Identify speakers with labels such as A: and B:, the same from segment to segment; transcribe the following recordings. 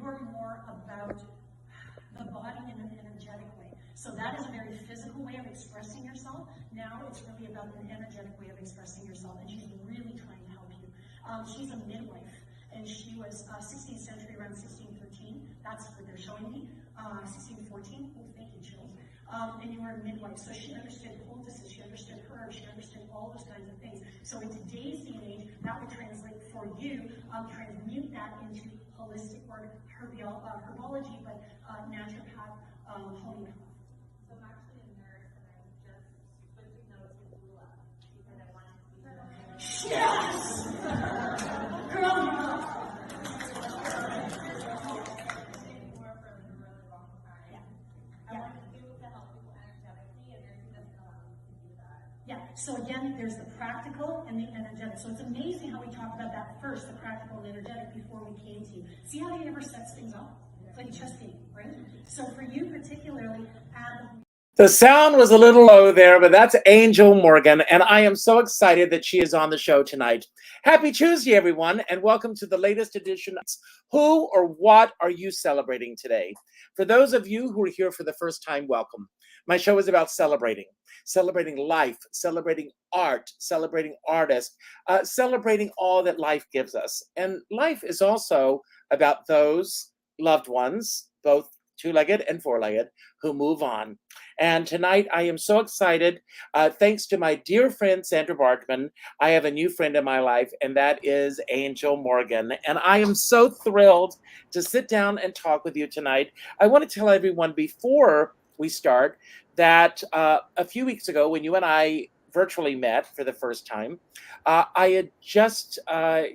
A: You're more about the body in an energetic way. So that is a very physical way of expressing yourself. Now it's really about an energetic way of expressing yourself, and she's really trying to help you. She's a midwife, and she was 16th century, around 1613. That's what they're showing me. 1614. Oh, thank you, Jill. And you were a midwife, so she understood poultices, she understood herbs, she understood all those kinds of things. So in today's day and age, that would translate for you, transmute that into holistic or herbology, but naturopath, homeopath.
B: So I'm actually a nurse, and I'm just switching notes with doula because I wanted to be a
A: Yes! Girl,
B: more for like a really long time.
A: Yeah.
B: I wanted to do it to help people energetically, and nursing doesn't allow me to do that.
A: Yeah, so again, there's the practical and the energetic. So it's amazing how we talk about that first, the practical and energetic, before we came to you. See how he never sets things up? It's like a chess game, right? So for you particularly,
C: the sound was a little low there, but that's Angel Morgan, and I am so excited that she is on the show tonight. Happy Tuesday, everyone, and welcome to the latest edition of Who or What Are You Celebrating Today? For those of you who are here for the first time, welcome. My show is about celebrating life, celebrating art, celebrating artists, celebrating all that life gives us. And life is also about those loved ones, both two-legged and four-legged, who move on. And tonight I am so excited. Thanks to my dear friend Sandra Bartman, I have a new friend in my life, and that is Angel Morgan. And I am so thrilled to sit down and talk with you tonight. I want to tell everyone before we start that a few weeks ago, when you and I virtually met for the first time, I had just a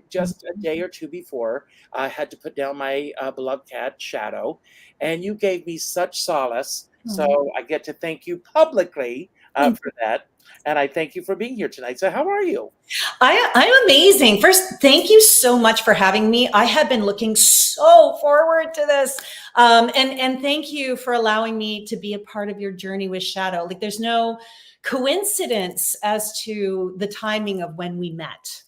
C: day or two before, I had to put down my beloved cat, Shadow, and you gave me such solace. So I get to thank you publicly for that. And I thank you for being here tonight. So how are you?
D: I'm amazing. First, thank you so much for having me. I have been looking so forward to this. And thank you for allowing me to be a part of your journey with Shadow. Like, there's no coincidence as to the timing of when we met,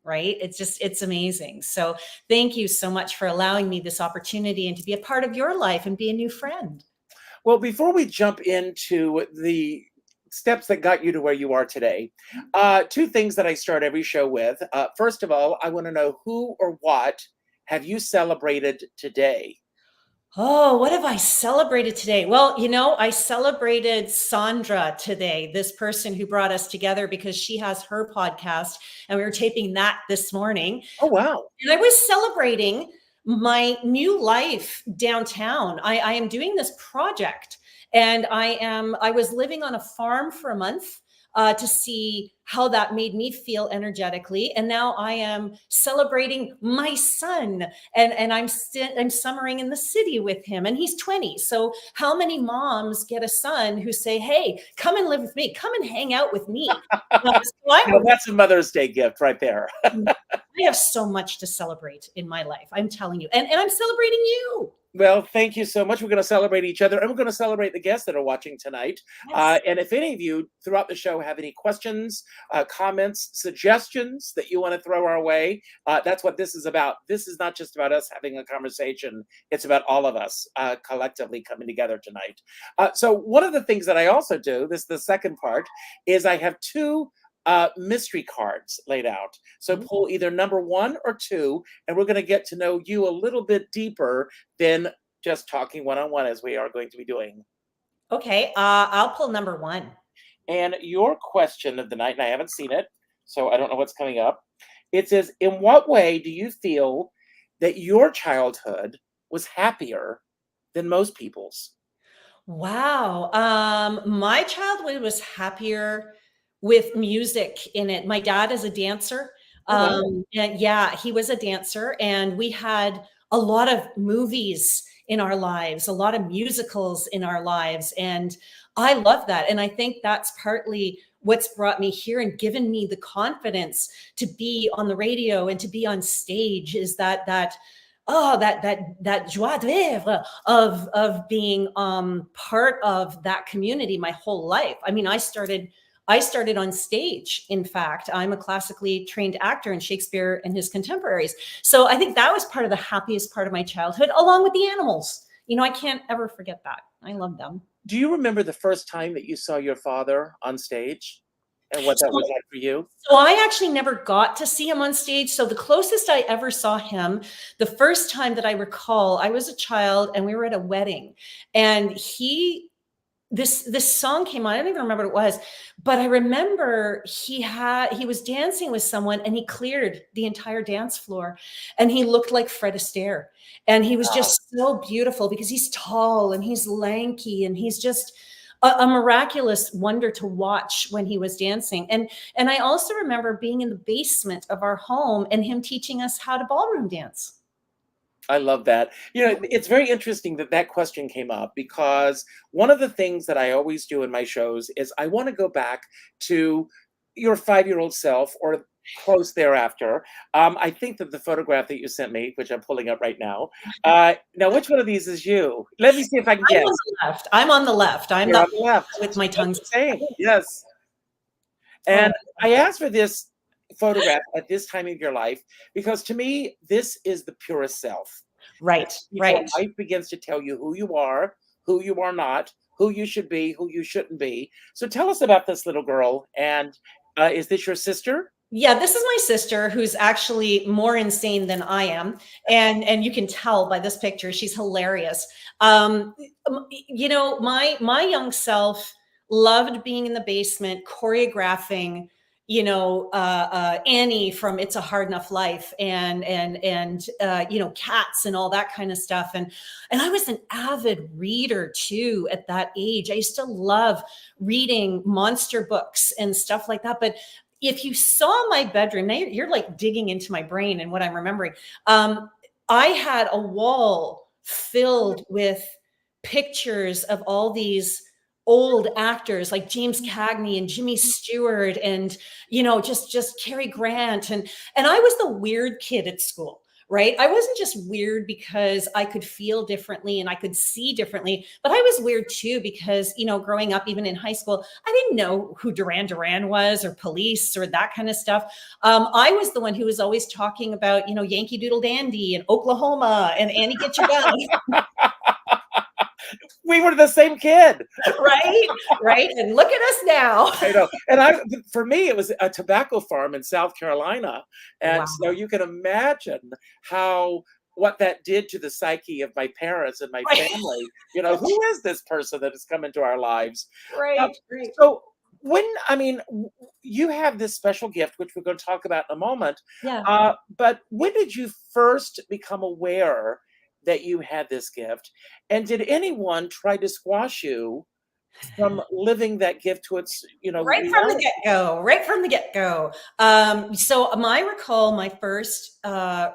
D: right? It's amazing. So thank you so much for allowing me this opportunity and to be a part of your life and be a new friend.
C: Well, before we jump into the steps that got you to where you are today, two things that I start every show with. First of all, I want to know who or what have you celebrated today?
D: Oh, what have I celebrated today? Well, I celebrated Sandra today, this person who brought us together because she has her podcast and we were taping that this morning.
C: Oh, wow.
D: And I was celebrating my new life downtown. I am doing this project, and I was living on a farm for a month to see how that made me feel energetically. And now I am celebrating my son, and I'm summering in the city with him, and he's 20. So how many moms get a son who say, hey, come and live with me, come and hang out with me?
C: That's a Mother's Day gift right there.
D: I have so much to celebrate in my life. I'm telling you, and I'm celebrating you.
C: Well, thank you so much. We're going to celebrate each other, and we're going to celebrate the guests that are watching tonight. Yes. And if any of you throughout the show have any questions, comments, suggestions that you want to throw our way, that's what this is about. This is not just about us having a conversation. It's about all of us collectively coming together tonight. So one of the things that I also do, this is the second part, is I have two mystery cards laid out. So pull either number 1 or 2, and we're going to get to know you a little bit deeper than just talking one-on-one, as we are going to be doing.
D: Okay, I'll pull number 1.
C: And your question of the night, and I haven't seen it, so I don't know what's coming up. It says, in what way do you feel that your childhood was happier than most people's?
D: Wow. My childhood was happier with music in it. My dad is a dancer. And yeah, he was a dancer, and we had a lot of movies in our lives, a lot of musicals in our lives. And I love that. And I think that's partly what's brought me here and given me the confidence to be on the radio and to be on stage, is that joie de vivre of being part of that community my whole life. I mean, I started I started on stage. In fact, I'm a classically trained actor in Shakespeare and his contemporaries. So I think that was part of the happiest part of my childhood, along with the animals. You know, I can't ever forget that. I love them.
C: Do you remember the first time that you saw your father on stage and what that was like for you?
D: So I actually never got to see him on stage. So the closest I ever saw him, the first time that I recall, I was a child and we were at a wedding, and this song came on. I don't even remember what it was, but I remember he was dancing with someone and he cleared the entire dance floor, and he looked like Fred Astaire, and he was just so beautiful because he's tall and he's lanky and he's just a miraculous wonder to watch when he was dancing. And I also remember being in the basement of our home and him teaching us how to ballroom dance.
C: I love that. You know, it's very interesting that that question came up, because one of the things that I always do in my shows is I want to go back to your 5-year-old self or close thereafter. I think that the photograph that you sent me, which I'm pulling up right now, now which one of these is you? Let me see if I can
D: I'm
C: guess.
D: on the left. I'm on the left. I'm
C: You're
D: not
C: on the left.
D: with my tongue.
C: Same. Yes. And I asked for this photograph at this time of your life because to me, this is the purest self.
D: Right,
C: Before
D: right.
C: life begins to tell you who you are not, who you should be, who you shouldn't be. So tell us about this little girl. And is this your sister?
D: Yeah, this is my sister, who's actually more insane than I am, and you can tell by this picture. She's hilarious. You know, my young self loved being in the basement choreographing, you know, Annie from It's a Hard Enough Life, and you know, Cats and all that kind of stuff. And I was an avid reader too at that age. I used to love reading monster books and stuff like that. But if you saw my bedroom, now you're like digging into my brain and what I'm remembering. I had a wall filled with pictures of all these old actors like James Cagney and Jimmy Stewart and, you know, just Cary Grant. And I was the weird kid at school, right? I wasn't just weird because I could feel differently and I could see differently, but I was weird too because, you know, growing up, even in high school, I didn't know who Duran Duran was or Police or that kind of stuff. I was the one who was always talking about, you know, Yankee Doodle Dandy and Oklahoma and Annie Get Your Gun.
C: We were the same kid.
D: Right. And look at us now.
C: I know. And for me, it was a tobacco farm in South Carolina. And
D: Wow.
C: so you can imagine what that did to the psyche of my parents and my
D: Right.
C: family. You know, who is this person that has come into our lives?
D: Right.
C: So you have this special gift, which we're going to talk about in a moment.
D: Yeah.
C: But when did you first become aware that you had this gift? And did anyone try to squash you from living that gift to its, you know,
D: Right from the get-go. So I recall my first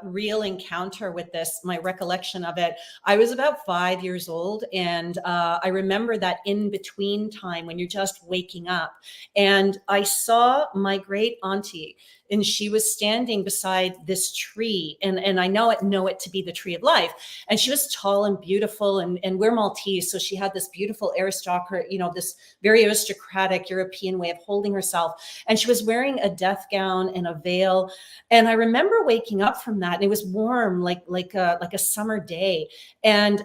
D: real encounter with this, my recollection of it, I was about 5 years old. And I remember that in-between time when you're just waking up. And I saw my great auntie, and she was standing beside this tree. And I know it to be the tree of life. And she was tall and beautiful, and we're Maltese. So she had this beautiful aristocrat, you know, this very aristocratic European way of holding herself. And she was wearing a death gown and a veil. And I remember waking up from that, and it was warm, like a summer day. And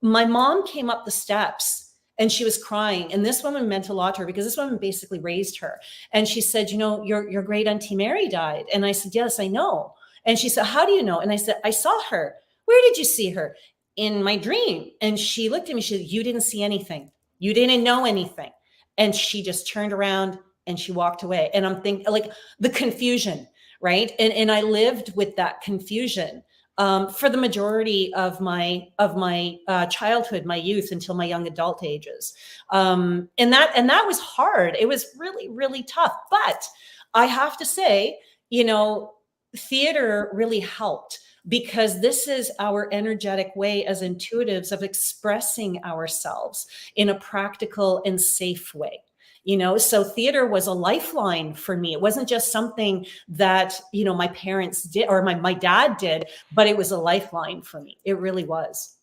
D: my mom came up the steps and she was crying. And this woman meant a lot to her because this woman basically raised her. And she said, you know, your great Auntie Mary died. And I said, yes, I know. And she said, how do you know? And I said, I saw her. Where did you see her? In my dream. And she looked at me, she said, you didn't see anything. You didn't know anything. And she just turned around and she walked away. And I'm thinking, like, the confusion, right? And I lived with that confusion for the majority of my childhood, my youth, until my young adult ages. And that was hard. It was really, really tough. But I have to say, you know, theater really helped, because this is our energetic way as intuitives of expressing ourselves in a practical and safe way. You know, so theater was a lifeline for me. It wasn't just something that, you know, my parents did or my dad did, but it was a lifeline for me. It really was.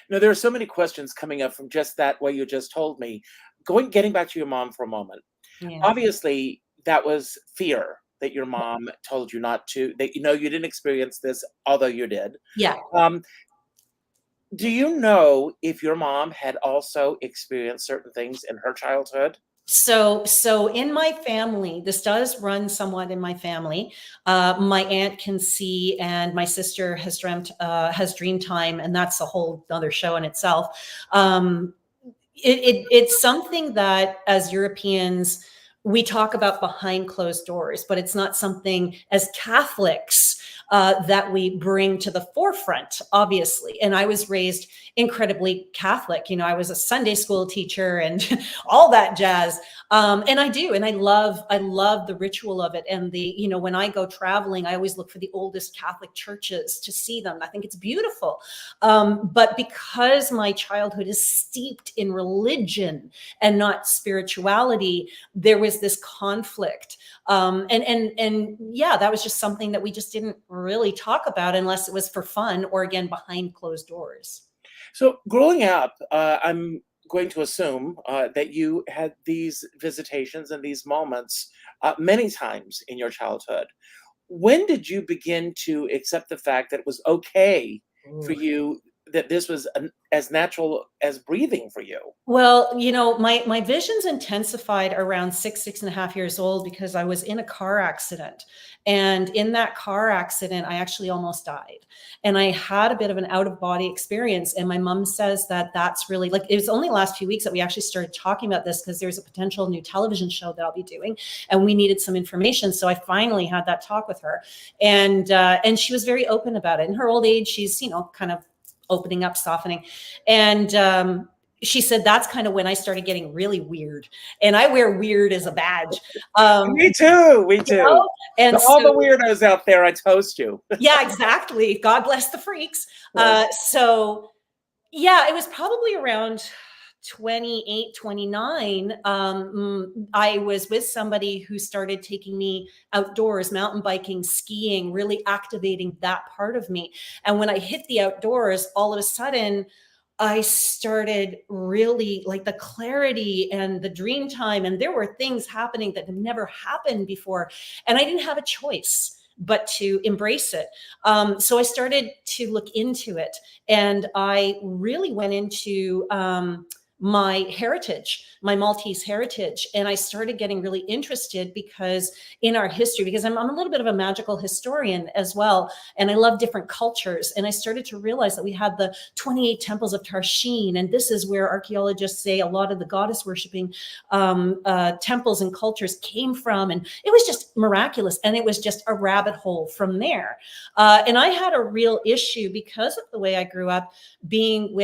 C: Now, there are so many questions coming up from just that, what you just told me. getting back to your mom for a moment.
D: Yeah.
C: Obviously, that was fear that your mom told you not to, that you didn't experience this, although you did.
D: Yeah.
C: Um, do you know if your mom had also experienced certain things in her childhood?
D: So in my family, this does run somewhat in my family. My aunt can see, and my sister has dream time, and that's a whole other show in itself. It's something that as Europeans we talk about behind closed doors, but it's not something as Catholics that we bring to the forefront, obviously. And I was raised incredibly Catholic. I was a Sunday school teacher and all that jazz. And I do, and I love the ritual of it. And when I go traveling, I always look for the oldest Catholic churches to see them. I think it's beautiful. But because my childhood is steeped in religion and not spirituality, there was this conflict. And yeah, that was just something that we just didn't really talk about unless it was for fun or again, behind closed doors.
C: So growing up, I'm going to assume that you had these visitations and these moments many times in your childhood. When did you begin to accept the fact that it was okay for you, that this was as natural as breathing for you?
D: Well, my visions intensified around 6.5 years old because I was in a car accident. And in that car accident, I actually almost died. And I had a bit of an out of body experience. And my mom says that that's really like, it was only the last few weeks that we actually started talking about this because there's a potential new television show that I'll be doing. And we needed some information. So I finally had that talk with her. And she was very open about it. In her old age, she's, kind of opening up, softening. And she said that's kind of when I started getting really weird, and I wear weird as a badge.
C: Me too.
D: And
C: all the weirdos out there, I toast you.
D: Yeah, exactly. God bless the freaks. So yeah, it was probably around 28, 29. I was with somebody who started taking me outdoors, mountain biking, skiing, really activating that part of me. And when I hit the outdoors, all of a sudden, I started really like the clarity and the dream time. And there were things happening that had never happened before. And I didn't have a choice but to embrace it. So I started to look into it. And I really went into my heritage, my Maltese heritage. And I started getting really interested because in our history, because I'm a little bit of a magical historian as well. And I love different cultures. And I started to realize that we had the 28 temples of Tarshin. And this is where archaeologists say a lot of the goddess worshiping temples and cultures came from. And it was just miraculous. And it was just a rabbit hole from there. And I had a real issue because of the way I grew up being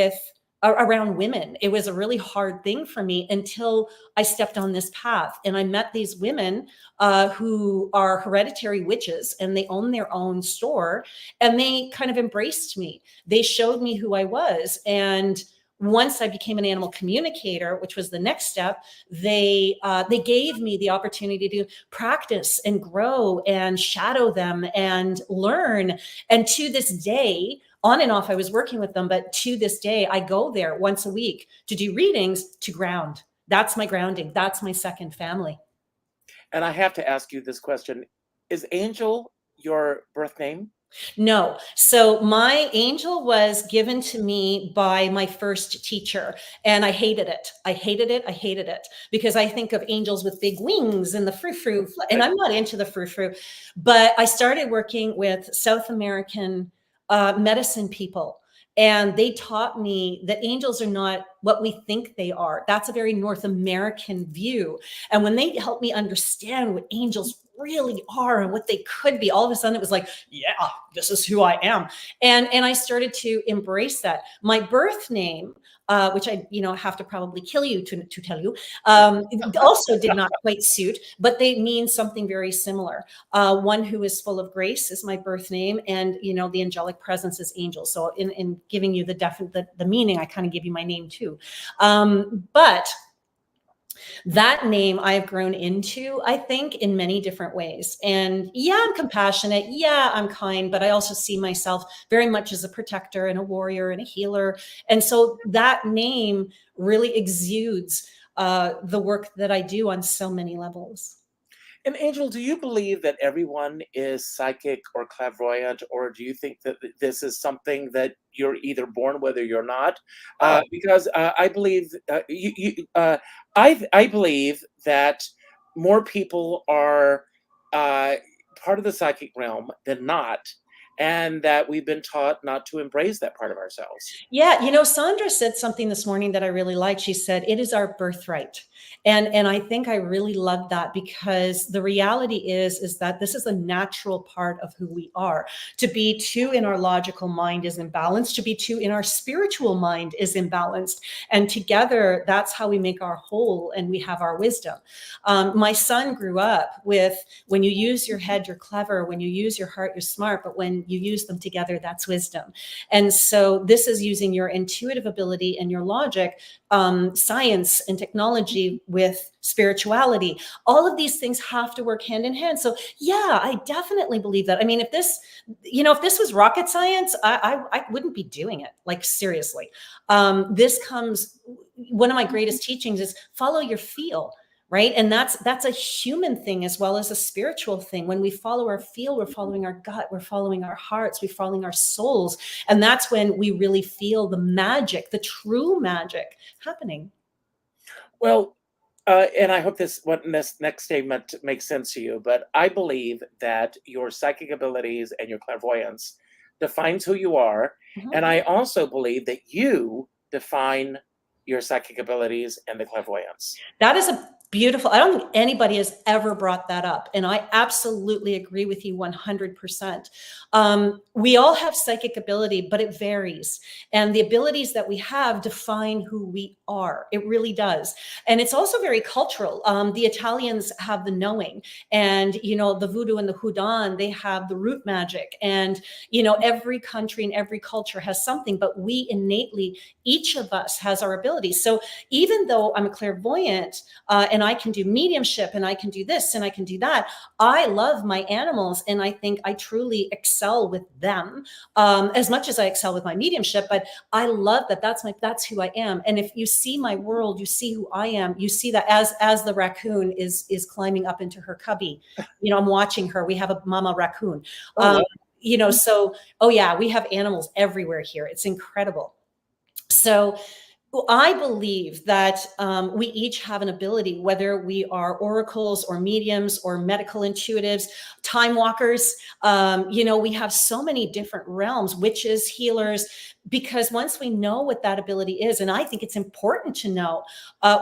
D: around women. It was a really hard thing for me until I stepped on this path and I met these women who are hereditary witches and they own their own store and they kind of embraced me. They showed me who I was. And once I became an animal communicator, which was the next step, they gave me the opportunity to practice and grow and shadow them and learn. And to this day, on and off, I was working with them, but to this day, I go there once a week to do readings to ground. That's my grounding. That's my second family.
C: And I have to ask you this question. Is Angel your birth name?
D: No. So my Angel was given to me by my first teacher and I hated it. I hated it because I think of angels with big wings and the frou-frou, and I'm not into the frou-frou, but I started working with South American medicine people. And they taught me that angels are not what we think they are. That's a very North American view. And when they helped me understand what angels really are and what they could be, all of a sudden it was like, yeah, this is who I am. And I started to embrace that. My birth name, which I have to probably kill you to tell you, also did not quite suit, but they mean something very similar. One who is full of grace is my birth name, and the angelic presence is angel. So in giving you the meaning, I kind of give you my name too. But that name I've grown into, I think, in many different ways. And yeah, I'm compassionate. Yeah, I'm kind, but I also see myself very much as a protector and a warrior and a healer. And so that name really exudes the work that I do on so many levels.
C: And Angel, do you believe that everyone is psychic or clairvoyant, or do you think that this is something that you're either born with or you're not? Because I believe I believe that more people are part of the psychic realm than not, and that we've been taught not to embrace that part of ourselves.
D: Yeah, Sandra said something this morning that I really liked. She said, it is our birthright. And I think I really love that, because the reality is that this is a natural part of who we are. To be two in our logical mind is imbalanced. To be two in our spiritual mind is imbalanced. And together, that's how we make our whole and we have our wisdom. My son grew up with, when you use your head, you're clever. When you use your heart, you're smart. But when you use them together, that's wisdom. And so this is using your intuitive ability and your logic, science and technology with spirituality. All of these things have to work hand in hand. So yeah, I definitely believe that. I mean, if this was rocket science, I wouldn't be doing it. Like, seriously. One of my greatest teachings is follow your feel. Right. And that's a human thing as well as a spiritual thing. When we follow our feel, we're following our gut, we're following our hearts, we're following our souls. And that's when we really feel the magic, the true magic happening.
C: Well, and I hope this next statement makes sense to you, but I believe that your psychic abilities and your clairvoyance defines who you are.
D: Mhm.
C: And I also believe that you define your psychic abilities and the clairvoyance.
D: That is a beautiful, I don't think anybody has ever brought that up. And I absolutely agree with you 100%. We all have psychic ability, but it varies. And the abilities that we have define who we are. It really does. And it's also very cultural. The Italians have the knowing, and, the voodoo and the houdon, they have the root magic. And, every country and every culture has something, but we innately, each of us has our abilities. So even though I'm a clairvoyant, and I can do mediumship and I can do this and I can do that, I love my animals. And I think I truly excel with them, as much as I excel with my mediumship, but I love that. That's who I am. And if you see my world, you see who I am. You see that as the raccoon is climbing up into her cubby, I'm watching her. We have a mama raccoon, so, yeah, we have animals everywhere here. It's incredible. So I believe that we each have an ability, whether we are oracles or mediums or medical intuitives, time walkers. We have so many different realms, witches, healers, because once we know what that ability is, and I think it's important to know,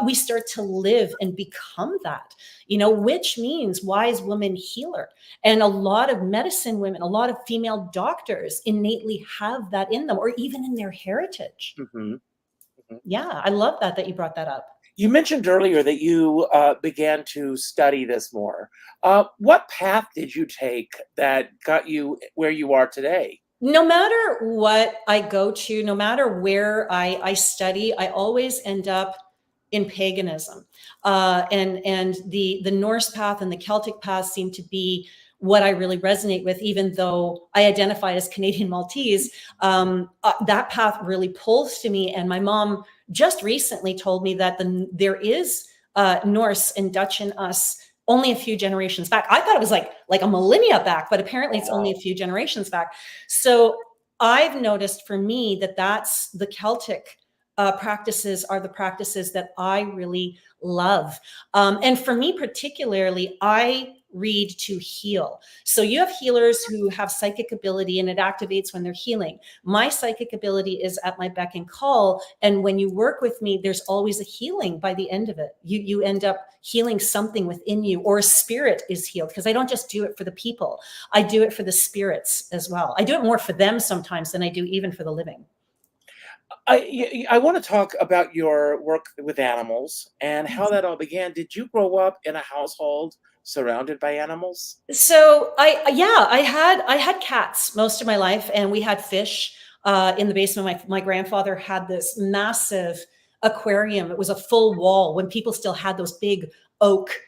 D: we start to live and become that, which means wise woman healer. And a lot of medicine women, a lot of female doctors innately have that in them, or even in their heritage.
C: Mm-hmm.
D: Yeah, I love that you brought that up.
C: You mentioned earlier that you began to study this more. What path did you take that got you where you are today?
D: No matter what I go to, no matter where I study, I always end up in paganism. And the Norse path and the Celtic path seem to be what I really resonate with, even though I identify as Canadian Maltese. That path really pulls to me. And my mom just recently told me that there is Norse and Dutch in us only a few generations back. I thought it was like a millennia back, but apparently it's only a few generations back. So I've noticed for me that's the Celtic practices are the practices that I really love. And for me particularly, I read to heal. So you have healers who have psychic ability and it activates when they're healing. My psychic ability is at my beck and call. And when you work with me, there's always a healing by the end of it. You end up healing something within you, or a spirit is healed, because I don't just do it for the people. I do it for the spirits as well. I do it more for them sometimes than I do even for the living.
C: I want to talk about your work with animals and how that all began. Did you grow up in a household surrounded by animals?
D: So I had cats most of my life, and we had fish in the basement. My grandfather had this massive aquarium. It was a full wall when people still had those big oak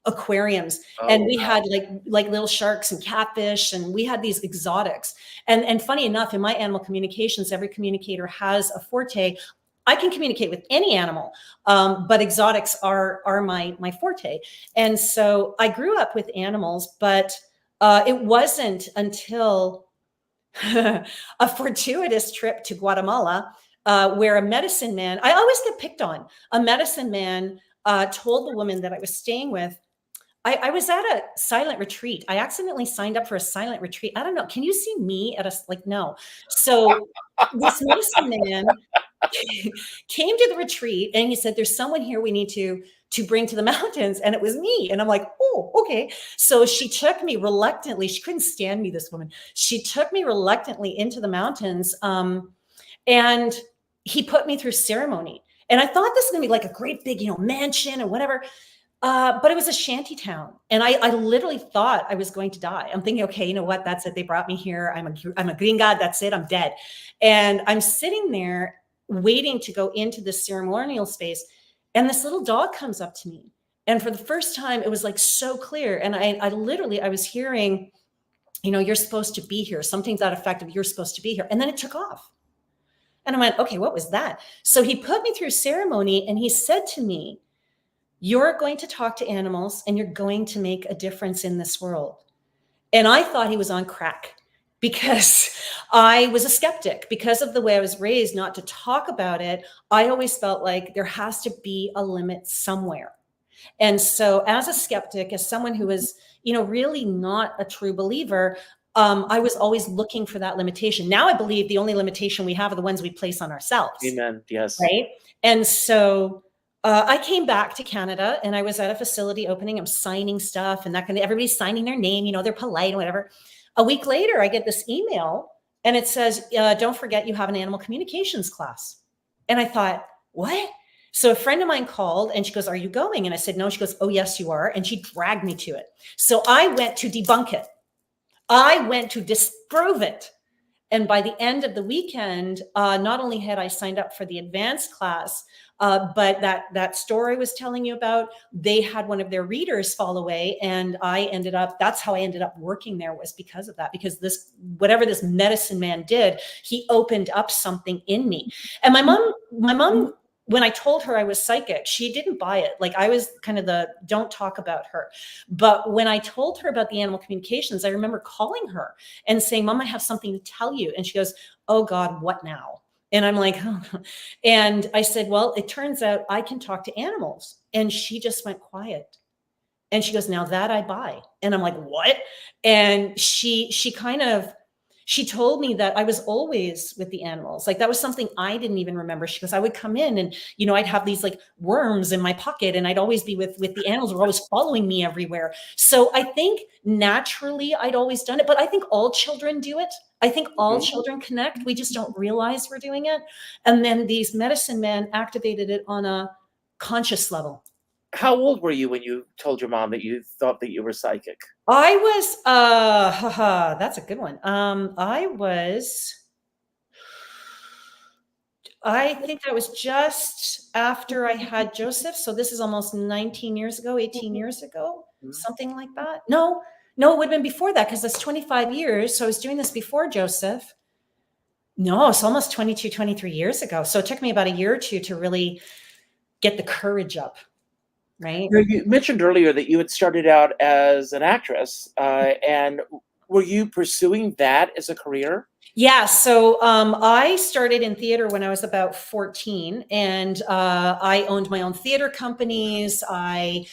D: aquariums. And we had like little sharks and catfish, and we had these exotics. And funny enough, in my animal communications, every communicator has a forte. I can communicate with any animal, but exotics are my forte. And so I grew up with animals, but it wasn't until a fortuitous trip to Guatemala, where a medicine man, I always get picked on, a medicine man told the woman that I was staying with, I was at a silent retreat. I accidentally signed up for a silent retreat. I don't know. Can you see me at like, no. So this medicine man came to the retreat and he said, there's someone here we need to bring to the mountains. And it was me. And I'm like, oh, okay. So she took me reluctantly. She couldn't stand me, this woman. She took me reluctantly into the mountains. And he put me through ceremony. And I thought this was gonna be like a great big, mansion or whatever. But it was a shanty town. And I literally thought I was going to die. I'm thinking, okay, you know what? That's it. They brought me here. I'm a gringa. That's it. I'm dead. And I'm sitting there waiting to go into this ceremonial space. And this little dog comes up to me. And for the first time, it was like so clear. And I was hearing, you're supposed to be here. Something to that effect of you're supposed to be here. And then it took off. And I went, okay, what was that? So he put me through ceremony and he said to me, you're going to talk to animals and you're going to make a difference in this world. And I thought he was on crack because I was a skeptic because of the way I was raised not to talk about it. I always felt like there has to be a limit somewhere. And so as a skeptic, as someone who was, really not a true believer, I was always looking for that limitation. Now I believe the only limitation we have are the ones we place on ourselves.
C: Amen. Yes.
D: Right. And so I came back to Canada and I was at a facility opening. I'm signing stuff and everybody's signing their name, they're polite and whatever. A week later, I get this email and it says, don't forget you have an animal communications class. And I thought, what? So a friend of mine called and she goes, are you going? And I said, no. She goes, oh, yes, you are. And she dragged me to it. So I went to debunk it. I went to disprove it. And by the end of the weekend, not only had I signed up for the advanced class, but that story I was telling you about, they had one of their readers fall away. And that's how I ended up working there, was because of that, because whatever this medicine man did, he opened up something in me. And my mom, when I told her I was psychic, she didn't buy it. Like I was kind of don't talk about her. But when I told her about the animal communications, I remember calling her and saying, Mom, I have something to tell you. And she goes, oh God, what now? And I'm like, oh. And I said, well, it turns out I can talk to animals. And she just went quiet. And she goes, now that I buy. And I'm like, what? And she told me that I was always with the animals. Like that was something I didn't even remember. She goes, I would come in and, I'd have these like worms in my pocket and I'd always be with the animals were always following me everywhere. So I think naturally I'd always done it, but I think all children do it. I think all children connect. We just don't realize we're doing it. And then these medicine men activated it on a conscious level.
C: How old were you when you told your mom that you thought that you were psychic?
D: I was, that's a good one. I think that was just after I had Joseph. So this is almost 19 years ago, 18 years ago, something like that. No, it would have been before that because that's 25 years. So I was doing this before Joseph. No, it's almost 22, 23 years ago. So it took me about a year or two to really get the courage up. Right.
C: You mentioned earlier that you had started out as an actress, and were you pursuing that as a career?
D: Yeah. So I started in theater when I was about 14, and I owned my own theater companies. I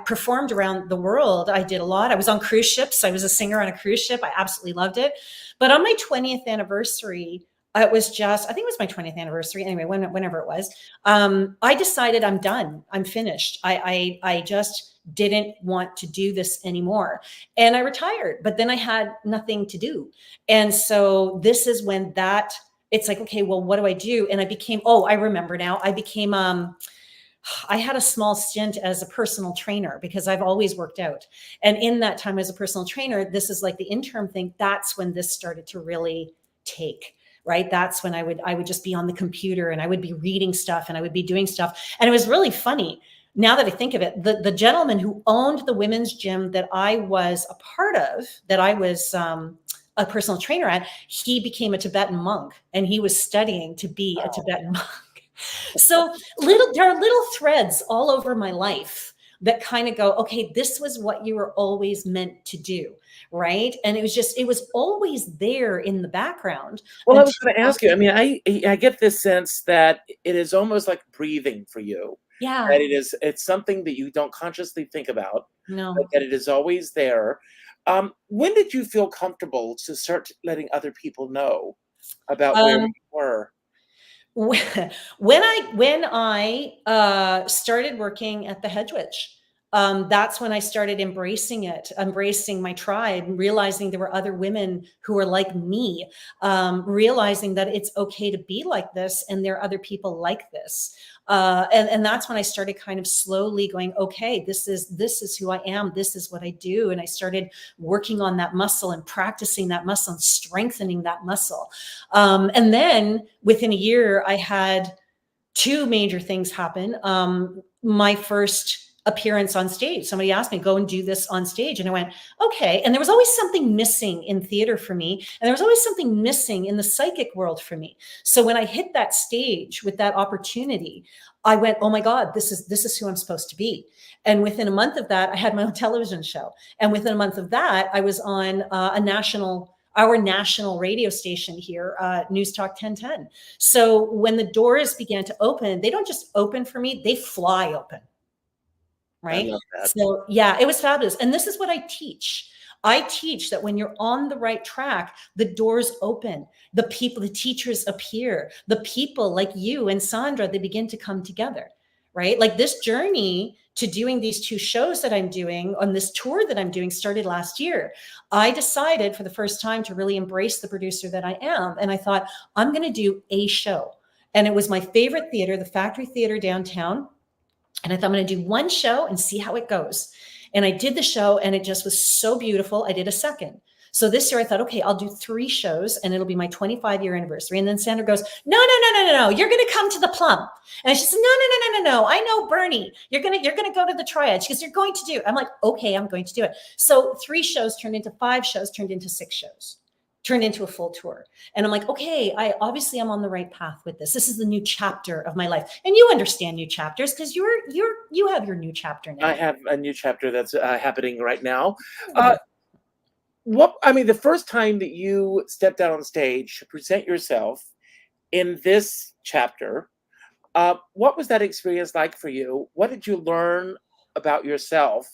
D: performed around the world. I did a lot. I was on cruise ships. I was a singer on a cruise ship. I absolutely loved it. But on my 20th anniversary, I think it was my 20th anniversary. Anyway, whenever it was, I decided I'm done. I'm finished. I just didn't want to do this anymore. And I retired, but then I had nothing to do. And so this is when it's like, okay, well, what do I do? And I remember now, I had a small stint as a personal trainer because I've always worked out. And in that time as a personal trainer, this is like the interim thing. That's when this started to really take. Right. That's when I would just be on the computer and I would be reading stuff and I would be doing stuff. And it was really funny. Now that I think of it, the gentleman who owned the women's gym that I was a part of, that I was a personal trainer at, he became a Tibetan monk and he was studying to be a Tibetan monk. So there are little threads all over my life that kind of go, okay, this was what you were always meant to do, right? And it was always there in the background.
C: Well, I was
D: until
C: going to ask you. I mean, I get this sense that it is almost like breathing for you.
D: Yeah,
C: That it's something that you don't consciously think about, but
D: no.
C: that it is always there. When did you feel comfortable to start letting other people know about where you
D: Um,
C: were?
D: when I started working at the Hedge Witch, that's when I started embracing it, embracing my tribe, realizing there were other women who were like me, realizing that it's okay to be like this, and there are other people like this. And that's when I started kind of slowly going, okay, this is who I am. This is what I do. And I started working on that muscle and practicing that muscle and strengthening that muscle. And then within a year, I had two major things happen. My first appearance on stage, somebody asked me, go and do this on stage. And I went, okay. And there was always something missing in theater for me. And there was always something missing in the psychic world for me. So when I hit that stage with that opportunity, I went, oh my God, this is who I'm supposed to be. And within a month of that, I had my own television show. And within a month of that, I was on our national radio station here, News Talk 1010. So when the doors began to open, they don't just open for me, they fly open.
C: I
D: Right.
C: love that.
D: So yeah, it was fabulous. And this is what I teach. I teach that when you're on the right track, the doors open, the teachers appear, the people like you and Sandra, they begin to come together, right? Like this journey to doing these two shows that I'm doing on this tour that I'm doing started last year. I decided for the first time to really embrace the producer that I am. And I thought, I'm going to do a show. And it was my favorite theater, the Factory Theater downtown. And I thought, I'm going to do one show and see how it goes. And I did the show and it just was so beautiful. I did a second. So this year I thought, okay, I'll do 3 shows and it'll be my 25-year anniversary. And then Sandra goes, no. You're going to come to the Plum. And she says, no. I know Bernie. You're going to go to the Triad. She goes, you're going to do it. I'm like, okay, I'm going to do it. So 3 shows turned into 5 shows, turned into 6 shows. Turned into a full tour. And I'm like, okay, I'm on the right path with this. This is the new chapter of my life. And you understand new chapters because you have your new chapter now.
C: I have a new chapter that's happening right now. The first time that you stepped out on stage to present yourself in this chapter, what was that experience like for you? What did you learn about yourself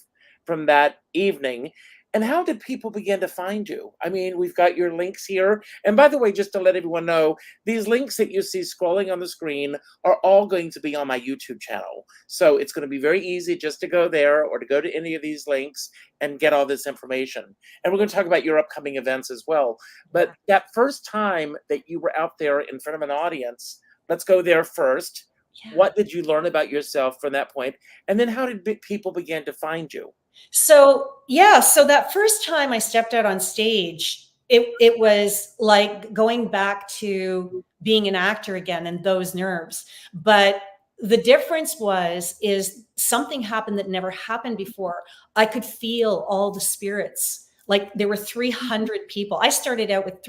C: from that evening? And how did people begin to find you? I mean, we've got your links here. And by the way, just to let everyone know, these links that you see scrolling on the screen are all going to be on my YouTube channel. So it's going to be very easy just to go there or to go to any of these links and get all this information. And we're going to talk about your upcoming events as well. But that first time that you were out there in front of an audience, let's go there first. Yeah. What did you learn about yourself from that point? And then how did people begin to find you?
D: So that first time I stepped out on stage, it was like going back to being an actor again and those nerves. But the difference is something happened that never happened before. I could feel all the spirits. Like there were 300 people. I started out with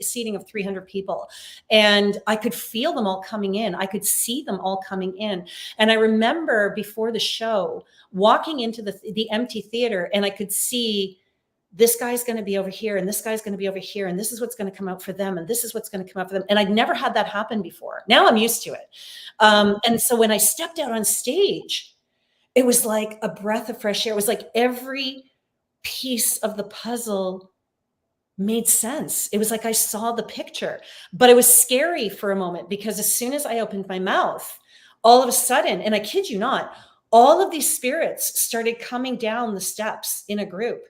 D: seating of 300 people, and I could feel them all coming in. I could see them all coming in. And I remember before the show walking into the empty theater, and I could see this guy's going to be over here and this guy's going to be over here. And this is what's going to come out for them. And this is what's going to come out for them. And I'd never had that happen before. Now I'm used to it. And so when I stepped out on stage, it was like a breath of fresh air. It was like every piece of the puzzle made sense. It was like I saw the picture, but it was scary for a moment because as soon as I opened my mouth, all of a sudden, and I kid you not, all of these spirits started coming down the steps in a group.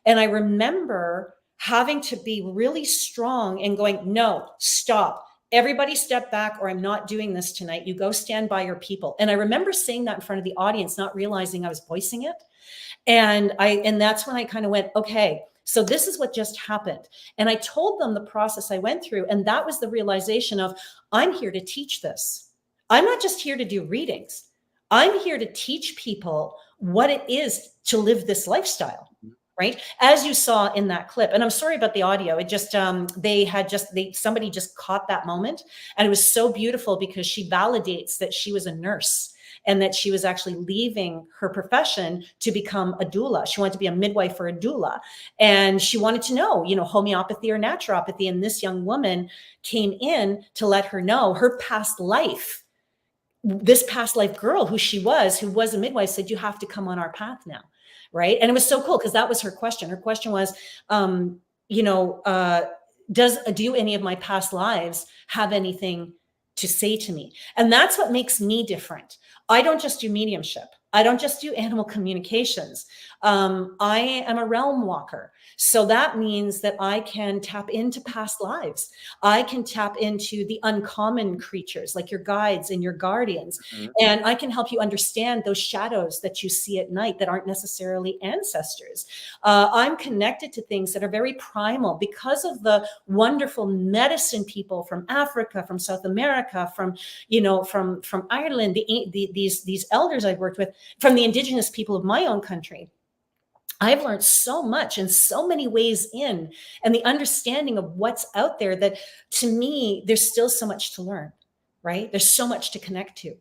D: And I remember having to be really strong and going, no, stop. Everybody step back or I'm not doing this tonight. You go stand by your people. And I remember saying that in front of the audience, not realizing I was voicing it. And that's when I kind of went, okay, so this is what just happened. And I told them the process I went through. And that was the realization of, I'm here to teach this. I'm not just here to do readings. I'm here to teach people what it is to live this lifestyle. right? As you saw in that clip. And I'm sorry about the audio. It just, somebody just caught that moment. And it was so beautiful because she validates that she was a nurse and that she was actually leaving her profession to become a doula. She wanted to be a midwife or a doula. And she wanted to know, homeopathy or naturopathy. And this young woman came in to let her know her past life. This past life girl who was a midwife, said, you have to come on our path now. Right. And it was so cool because that was her question. Her question was, do any of my past lives have anything to say to me? And that's what makes me different. I don't just do mediumship. I don't just do animal communications. I am a realm walker. So that means that I can tap into past lives. I can tap into the uncommon creatures like your guides and your guardians. Mm-hmm. And I can help you understand those shadows that you see at night that aren't necessarily ancestors. I'm connected to things that are very primal because of the wonderful medicine people from Africa, from South America, from Ireland, these elders I've worked with, from the indigenous people of my own country. I've learned so much in so many ways and the understanding of what's out there that, to me, there's still so much to learn, right? There's so much to connect to.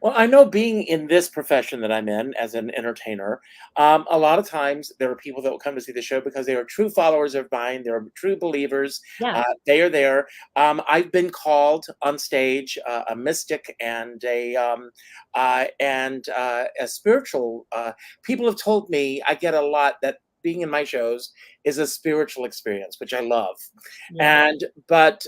C: Well, I know being in this profession that I'm in as an entertainer, a lot of times there are people that will come to see the show because they are true followers of mine. They're true believers.
D: Yeah.
C: They are there. I've been called on stage a mystic and a spiritual. People have told me I get a lot that being in my shows is a spiritual experience, which I love. Yeah. But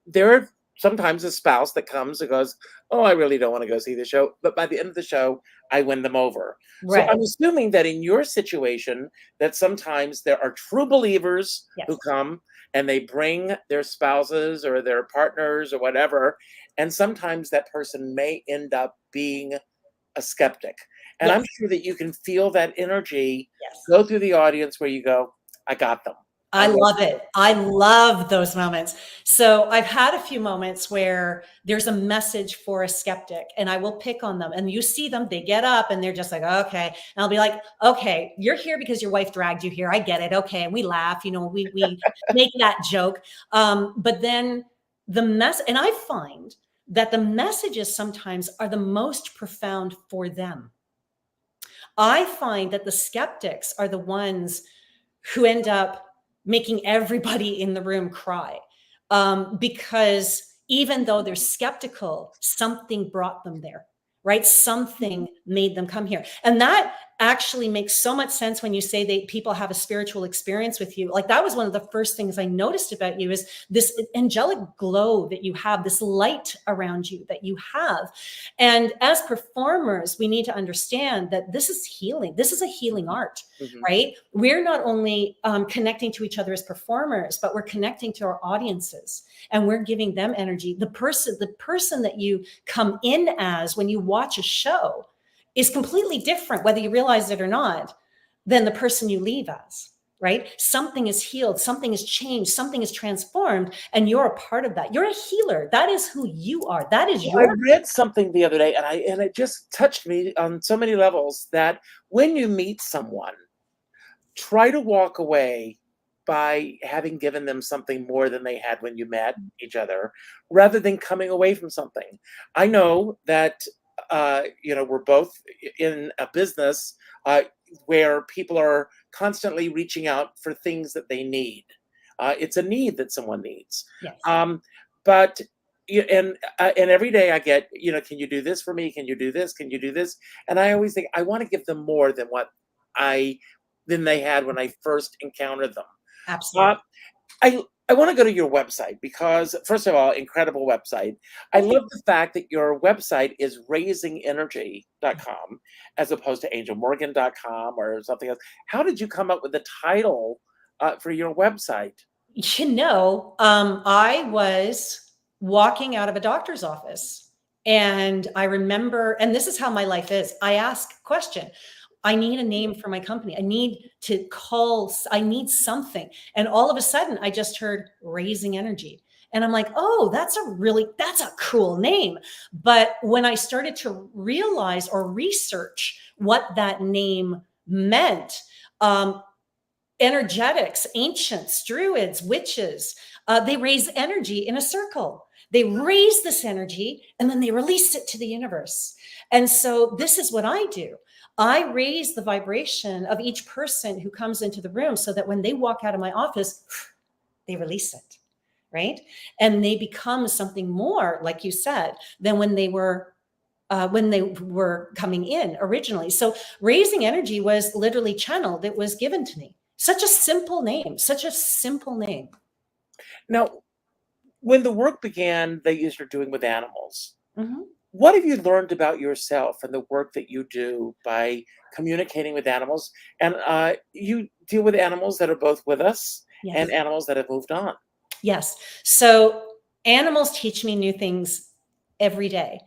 C: there are sometimes a spouse that comes and goes, oh, I really don't want to go see the show. But by the end of the show, I win them over. Right. So I'm assuming that in your situation, that sometimes there are true believers who come and they bring their spouses or their partners or whatever. And sometimes that person may end up being a skeptic. And I'm sure that you can feel that energy go through the audience where you go, I got them.
D: I love it. I love those moments. So I've had a few moments where there's a message for a skeptic and I will pick on them, and you see them, they get up and they're just like, okay. And I'll be like, okay, you're here because your wife dragged you here. I get it. Okay. And we laugh, we make that joke. But then and I find that the messages sometimes are the most profound for them. I find that the skeptics are the ones who end up making everybody in the room cry, because even though they're skeptical, something brought them there, right? Something made them come here. And that actually makes so much sense when you say that people have a spiritual experience with you. Like, that was one of the first things I noticed about you, is this angelic glow that you have, this light around you that you have. And as performers, we need to understand that this is healing. This is a healing art, right? We're not only connecting to each other as performers, but we're connecting to our audiences and we're giving them energy. The person that you come in as when you watch a show is completely different, whether you realize it or not, than the person you leave as, right? Something is healed, something is changed, something is transformed, and you're a part of that. You're a healer. That is who you are. That is your.
C: I read something the other day, and it just touched me on so many levels, that when you meet someone, try to walk away by having given them something more than they had when you met each other, rather than coming away from something. I know that we're both in a business where people are constantly reaching out for things that they need. It's a need that someone needs.
D: Yes.
C: But every day I get, can you do this for me? Can you do this? Can you do this? And I always think I want to give them more than than they had when I first encountered them.
D: Absolutely.
C: I want to go to your website because, first of all, incredible website. I love the fact that your website is raisingenergy.com as opposed to angelmorgan.com or something else. How did you come up with the title for your website?
D: I was walking out of a doctor's office and I remember, and this is how my life is. I ask a question. I need a name for my company. I need something. And all of a sudden I just heard Raising Energy. And I'm like, oh, that's a cool name. But when I started to realize or research what that name meant, energetics, ancients, druids, witches, they raise energy in a circle. They raise this energy and then they release it to the universe. And so this is what I do. I raise the vibration of each person who comes into the room so that when they walk out of my office, they release it, right? And they become something more, like you said, than when they were coming in originally. So raising energy was literally channeled. It was given to me. Such a simple name, such a simple name.
C: Now, when the work began that you started doing with animals,
D: Mm-hmm.
C: what have you learned about yourself and the work that you do by communicating with animals? And you deal with animals that are both with us
D: Yes.
C: and animals that have moved on.
D: Yes. So animals teach me new things every day.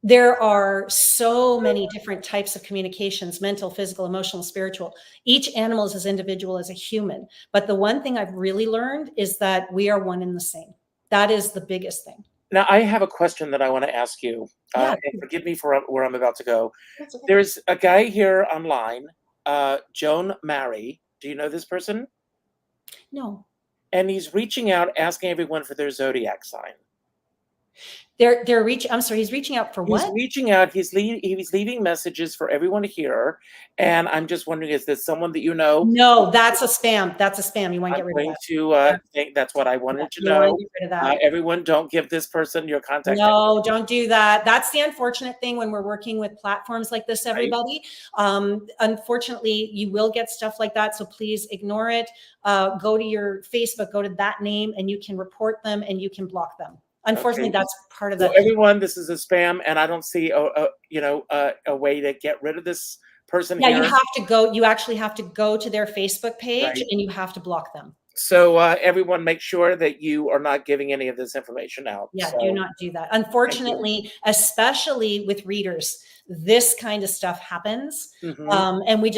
D: There are so many different types of communications, mental, physical, emotional, spiritual. Each animal is as individual as a human. But the one thing I've really learned is that we are one and the same. That is the biggest thing.
C: Now, I have a question that I want to ask you.
D: Yeah.
C: And forgive me for where I'm about to go.
D: That's okay.
C: There's a guy here online, Joan Mary. Do you know this person?
D: No.
C: And he's reaching out, asking everyone for their zodiac sign.
D: He's reaching out for what?
C: He's reaching out. He's leaving messages for everyone to hear. And I'm just wondering, is this someone that you know?
D: No, that's a spam. That's a spam. You want to get
C: I'm
D: rid of
C: going
D: that.
C: to think that's what I wanted to
D: You want
C: know.
D: to get rid of that.
C: Everyone, don't give this person your contact.
D: No, don't do that. That's the unfortunate thing when we're working with platforms like this, everybody. Unfortunately, you will get stuff like that. So please ignore it. Go to your Facebook, go to that name, and you can report them and you can block them. Unfortunately,
C: Okay.
D: that's part of
C: So
D: the.
C: everyone, this is a spam, and I don't see a way to get rid of this person
D: Yeah,
C: here.
D: you have to go. You actually have to go to their Facebook page
C: Right.
D: and you have to block them.
C: So everyone, make sure that you are not giving any of this information out.
D: Yeah,
C: So,
D: do not do that. Unfortunately, especially with readers, this kind of stuff happens.
C: mhm.
D: And we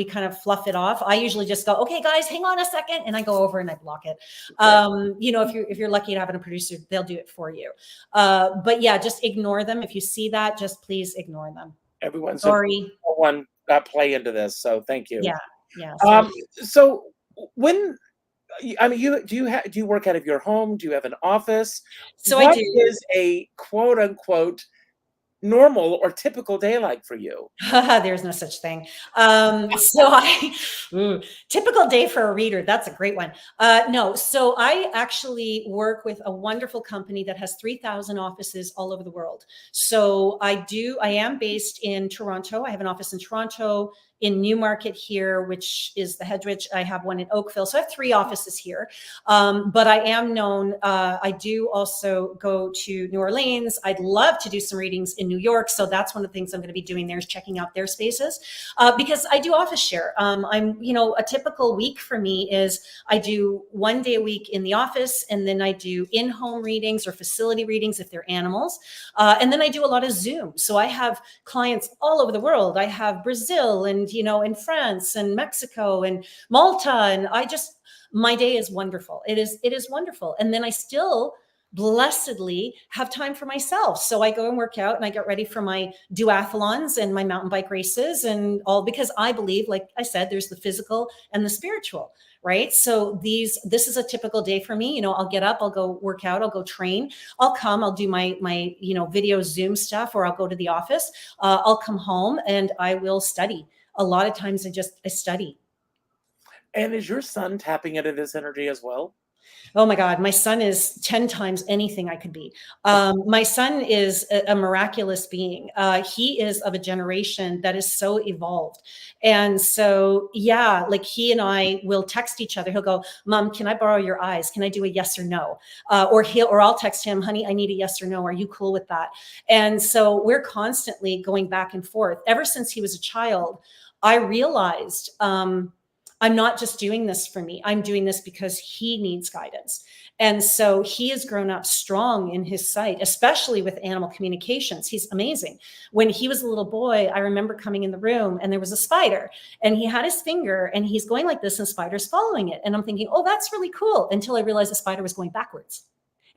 D: kind of fluff it off. I usually just go, okay, guys, hang on a second. And I go over and I block it. If you're lucky to have a producer, they'll do it for you. But yeah, just ignore them. If you see that, just please ignore them.
C: Everyone, so
D: Sorry.
C: everyone play into this. So thank you.
D: Yeah. Yeah. Sorry.
C: So when, I mean, do you work out of your home? Do you have an office?
D: So
C: What
D: I do.
C: is a quote unquote normal or typical day like for you?
D: There's no such thing. Typical day for a reader. That's a great one. No, so I actually work with a wonderful company that has 3,000 offices all over the world. So I am based in Toronto. I have an office in Toronto, in Newmarket here, which is the Hedgeridge. I have one in Oakville. So I have 3 offices here. But I am known, I do also go to New Orleans. I'd love to do some readings in New York. So that's one of the things I'm going to be doing there, is checking out their spaces, because I do office share. A typical week for me is I do 1 day a week in the office, and then I do in-home readings or facility readings if they're animals. And then I do a lot of Zoom. So I have clients all over the world. I have Brazil and, in France and Mexico and Malta. And my day is wonderful. It is wonderful. And then I still blessedly have time for myself. So I go and work out and I get ready for my duathlons and my mountain bike races and all, because I believe, like I said, there's the physical and the spiritual, right? So this is a typical day for me. I'll get up, I'll go work out, I'll go train, I'll do my video Zoom stuff, or I'll go to the office. I'll come home and I will study. A lot of times I study.
C: And is your son tapping into this energy as well?
D: Oh my God, my son is 10 times anything I could be. My son is a miraculous being. He is of a generation that is so evolved. And so, yeah, like he and I will text each other. He'll go, Mom, can I borrow your eyes? Can I do a yes or no? Or I'll text him, honey, I need a yes or no. Are you cool with that? And so we're constantly going back and forth. Ever since he was a child, I realized, I'm not just doing this for me. I'm doing this because he needs guidance. And so he has grown up strong in his sight, especially with animal communications. He's amazing. When he was a little boy, I remember coming in the room and there was a spider and he had his finger and he's going like this and the spider's following it. And I'm thinking, oh, that's really cool, until I realized the spider was going backwards.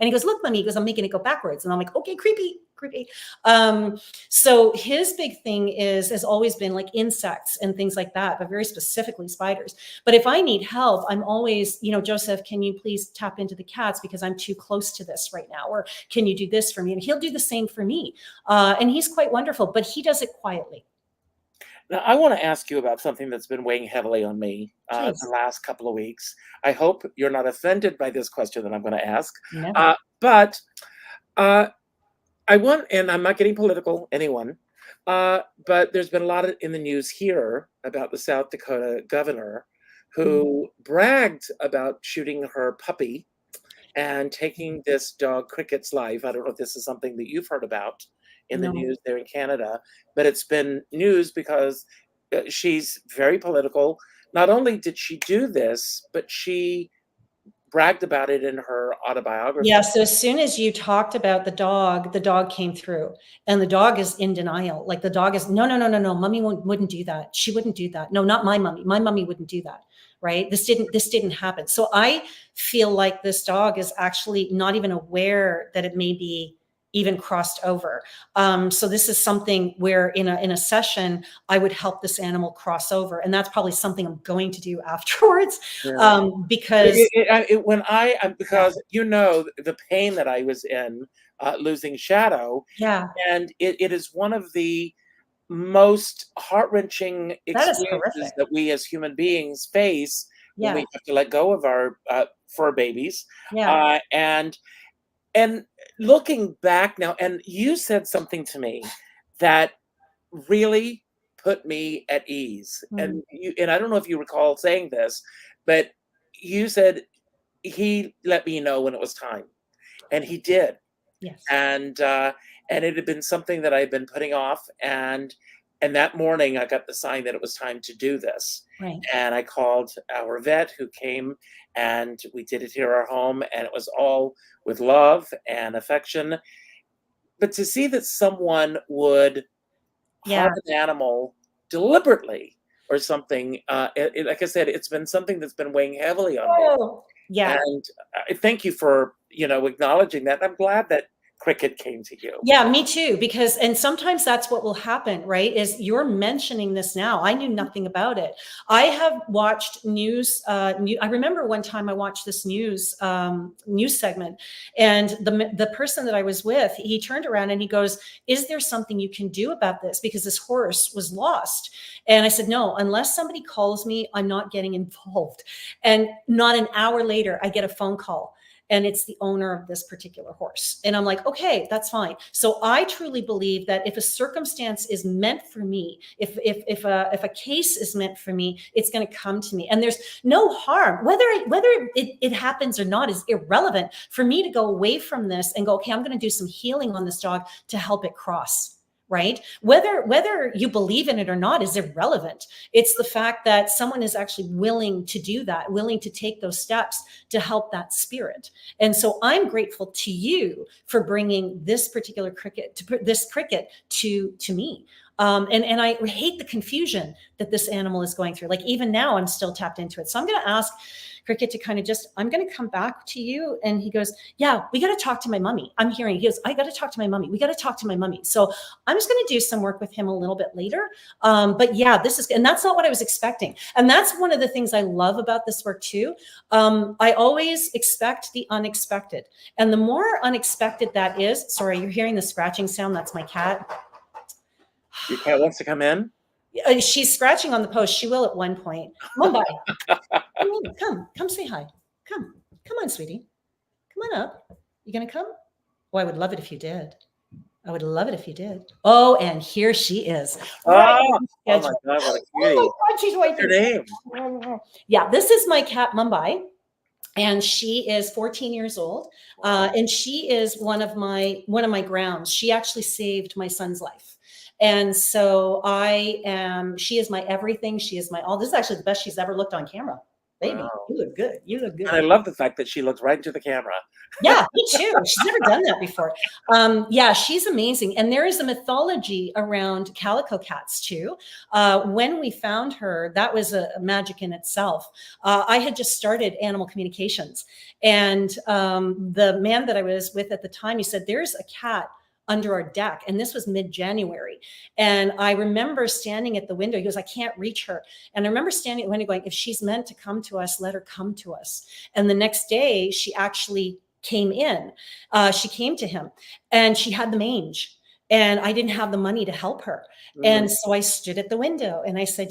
D: And he goes, look, mommy, he goes, I'm making it go backwards. And I'm like, okay, creepy. So his big thing has always been like insects and things like that, but very specifically spiders. But if I need help, I'm always, Joseph, can you please tap into the cats because I'm too close to this right now? Or can you do this for me? And he'll do the same for me. And he's quite wonderful, but he does it quietly.
C: Now, I want to ask you about something that's been weighing heavily on me
D: Please.
C: the last couple of weeks. I hope you're not offended by this question that I'm going to ask.
D: Never.
C: But I want, and I'm not getting political, anyone, but there's been a lot in the news here about the South Dakota governor who bragged about shooting her puppy and taking this dog Cricket's life. I don't know if this is something that you've heard about in the
D: No.
C: news there in Canada, but it's been news because she's very political. Not only did she do this, but she bragged about it in her autobiography.
D: Yeah. So as soon as you talked about the dog came through, and the dog is in denial. Like the dog is, no. Mommy wouldn't do that. She wouldn't do that. No, not my mommy. My mommy wouldn't do that. Right. This didn't happen. So I feel like this dog is actually not even aware that it may be even crossed over. So this is something where in a session, I would help this animal cross over. And that's probably something I'm going to do afterwards.
C: Yeah.
D: Because
C: because the pain that I was in losing Shadow.
D: Yeah.
C: And it is one of the most heart-wrenching experiences
D: horrific.
C: that we as human beings face when
D: Yeah.
C: we have to let go of our fur babies.
D: Yeah.
C: And looking back now, and you said something to me that really put me at ease. And I don't know if you recall saying this, but you said he let me know when it was time, and he did.
D: Yes.
C: And it had been something that I'd been putting off, and that morning I got the sign that it was time to do this.
D: Right.
C: And I called our vet who came, and we did it here at our home, and it was all with love and affection. But to see that someone would harm an animal deliberately or something, like I said, it's been something that's been weighing heavily on me.
D: Yeah.
C: And I thank you for, acknowledging that. I'm glad that Cricket came to you.
D: Yeah, me too. And sometimes that's what will happen, right? Is you're mentioning this now. I knew nothing about it. I have watched news. I remember one time I watched this news segment, and the person that I was with, he turned around and he goes, "Is there something you can do about this? Because this horse was lost." And I said, "No, unless somebody calls me, I'm not getting involved." And not an hour later, I get a phone call. And it's the owner of this particular horse. And I'm like, okay, that's fine. So I truly believe that if a circumstance is meant for me, if a case is meant for me, it's going to come to me. And there's no harm. Whether it happens or not is irrelevant for me to go away from this and go, okay, I'm going to do some healing on this dog to help it cross. Right? Whether you believe in it or not is irrelevant. It's the fact that someone is actually willing to do that, willing to take those steps to help that spirit. And so I'm grateful to you for bringing this particular cricket to me. And I hate the confusion that this animal is going through. Like even now, I'm still tapped into it. So I'm going to ask Cricket to kind of I'm going to come back to you. And he goes, yeah, we got to talk to my mommy. I'm hearing, he goes, I got to talk to my mommy. We got to talk to my mommy. So I'm just going to do some work with him a little bit later. But yeah, and that's not what I was expecting. And that's one of the things I love about this work too. I always expect the unexpected. And the more unexpected that is, sorry, you're hearing the scratching sound. That's my cat.
C: Your cat wants to come in?
D: She's scratching on the post. She will at one point. Mumbai, come say hi. Come on, sweetie. Come on up. You gonna come? Oh, I would love it if you did. I would love it if you did. Oh, and here she is.
C: Right. Oh my God, what a cutie.
D: Oh my God, she's right
C: there. What's her name?
D: Yeah, this is my cat, Mumbai. And she is 14 years old. And she is one of my grounds. She actually saved my son's life. And so she is my everything. She is my all. This is actually the best she's ever looked on camera. baby,
C: Wow.
D: you look good. You look good.
C: And I love the fact that she looks right into the camera.
D: Yeah, me too. She's never done that before. Yeah, she's amazing. And there is a mythology around calico cats too. When we found her, that was a magic in itself. I had just started animal communications, and the man that I was with at the time, he said, "There's a cat under our deck." And this was mid-January. And I remember standing at the window. He goes, "I can't reach her." And I remember standing at the window going, "If she's meant to come to us, let her come to us." And the next day, she actually came in. She came to him, and she had the mange, and I didn't have the money to help her. And so I stood at the window and I said,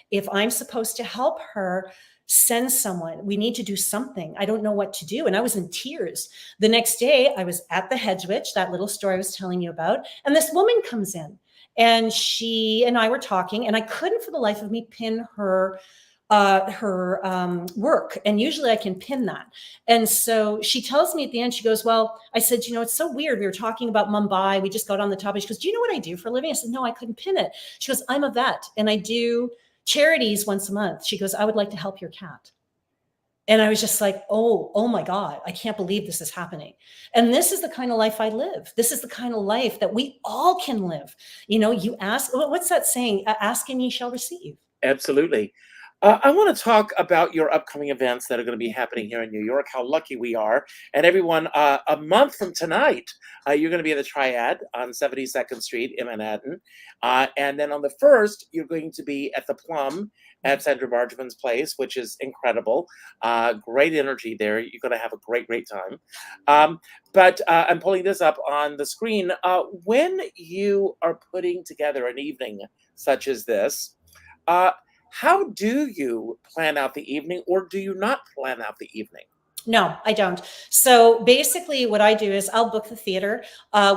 D: if I'm supposed to help her, send someone. We need to do something. I don't know what to do. And I was in tears. The next day, I was at the Hedge Witch, that little story I was telling you about, and this woman comes in, and she and I were talking, and I couldn't for the life of me pin her work. And usually I can pin that. And so she tells me at the end, she goes, "Well," I said, "It's so weird. We were talking about Mumbai. We just got on the topic." She goes, "Do you know what I do for a living?" I said, "No, I couldn't pin it." She goes, "I'm a vet and I do charities once a month." She goes, "I would like to help your cat." And I was just like, oh my God, I can't believe this is happening. And this is the kind of life I live. This is the kind of life that we all can live. You ask, what's that saying? Ask and ye shall receive.
C: Absolutely. I want to talk about your upcoming events that are going to be happening here in New York, how lucky we are. And everyone, a month from tonight, you're going to be at the Triad on 72nd Street in Manhattan. And then on the 1st, you're going to be at the Plum at Sandra Bargeman's place, which is incredible. Great energy there. You're going to have a great, great time. But I'm pulling this up on the screen. When you are putting together an evening such as this, how do you plan out the evening, or do you not plan out the evening?
D: No, I don't. So basically what I do is I'll book the theater.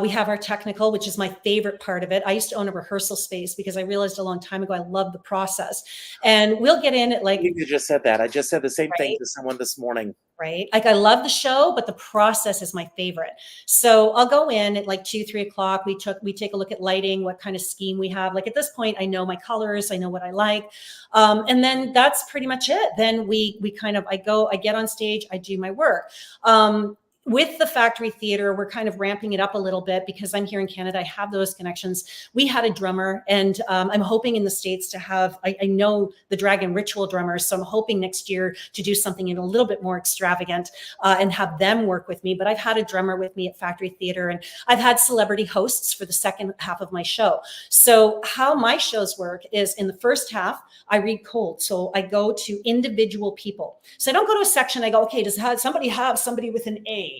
D: We have our technical, which is my favorite part of it. I used to own a rehearsal space because I realized a long time ago, I love the process. And we'll get in at like,
C: You just said that. I just said the same thing
D: Right.
C: to someone this morning.
D: right? Like I love the show, but the process is my favorite. So I'll go in at like 2, 3 o'clock. We take a look at lighting, what kind of scheme we have. Like at this point, I know my colors, I know what I like. And then that's pretty much it. Then I get on stage, I do my work. With the Factory Theater, we're kind of ramping it up a little bit because I'm here in Canada. I have those connections. We had a drummer, and I'm hoping in the States to have, I know the Dragon Ritual drummers, so I'm hoping next year to do something a little bit more extravagant and have them work with me. But I've had a drummer with me at Factory Theater, and I've had celebrity hosts for the second half of my show. So how my shows work is in the first half, I read cold. So I go to individual people. So I don't go to a section. I go, okay, does somebody have somebody with an A?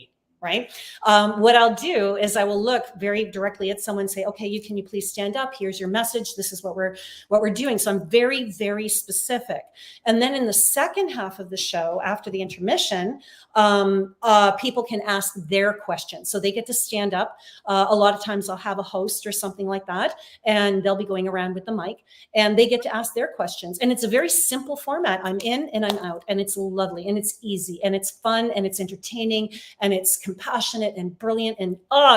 D: Right. What I'll do is I will look very directly at someone and say, okay, can you please stand up? Here's your message. This is what we're doing. So I'm very, very specific. And then in the second half of the show, after the intermission, people can ask their questions. So they get to stand up. A lot of times I'll have a host or something like that, and they'll be going around with the mic, and they get to ask their questions. And it's a very simple format. I'm in and I'm out, and it's lovely and it's easy and it's fun and it's entertaining and it's compassionate and brilliant, and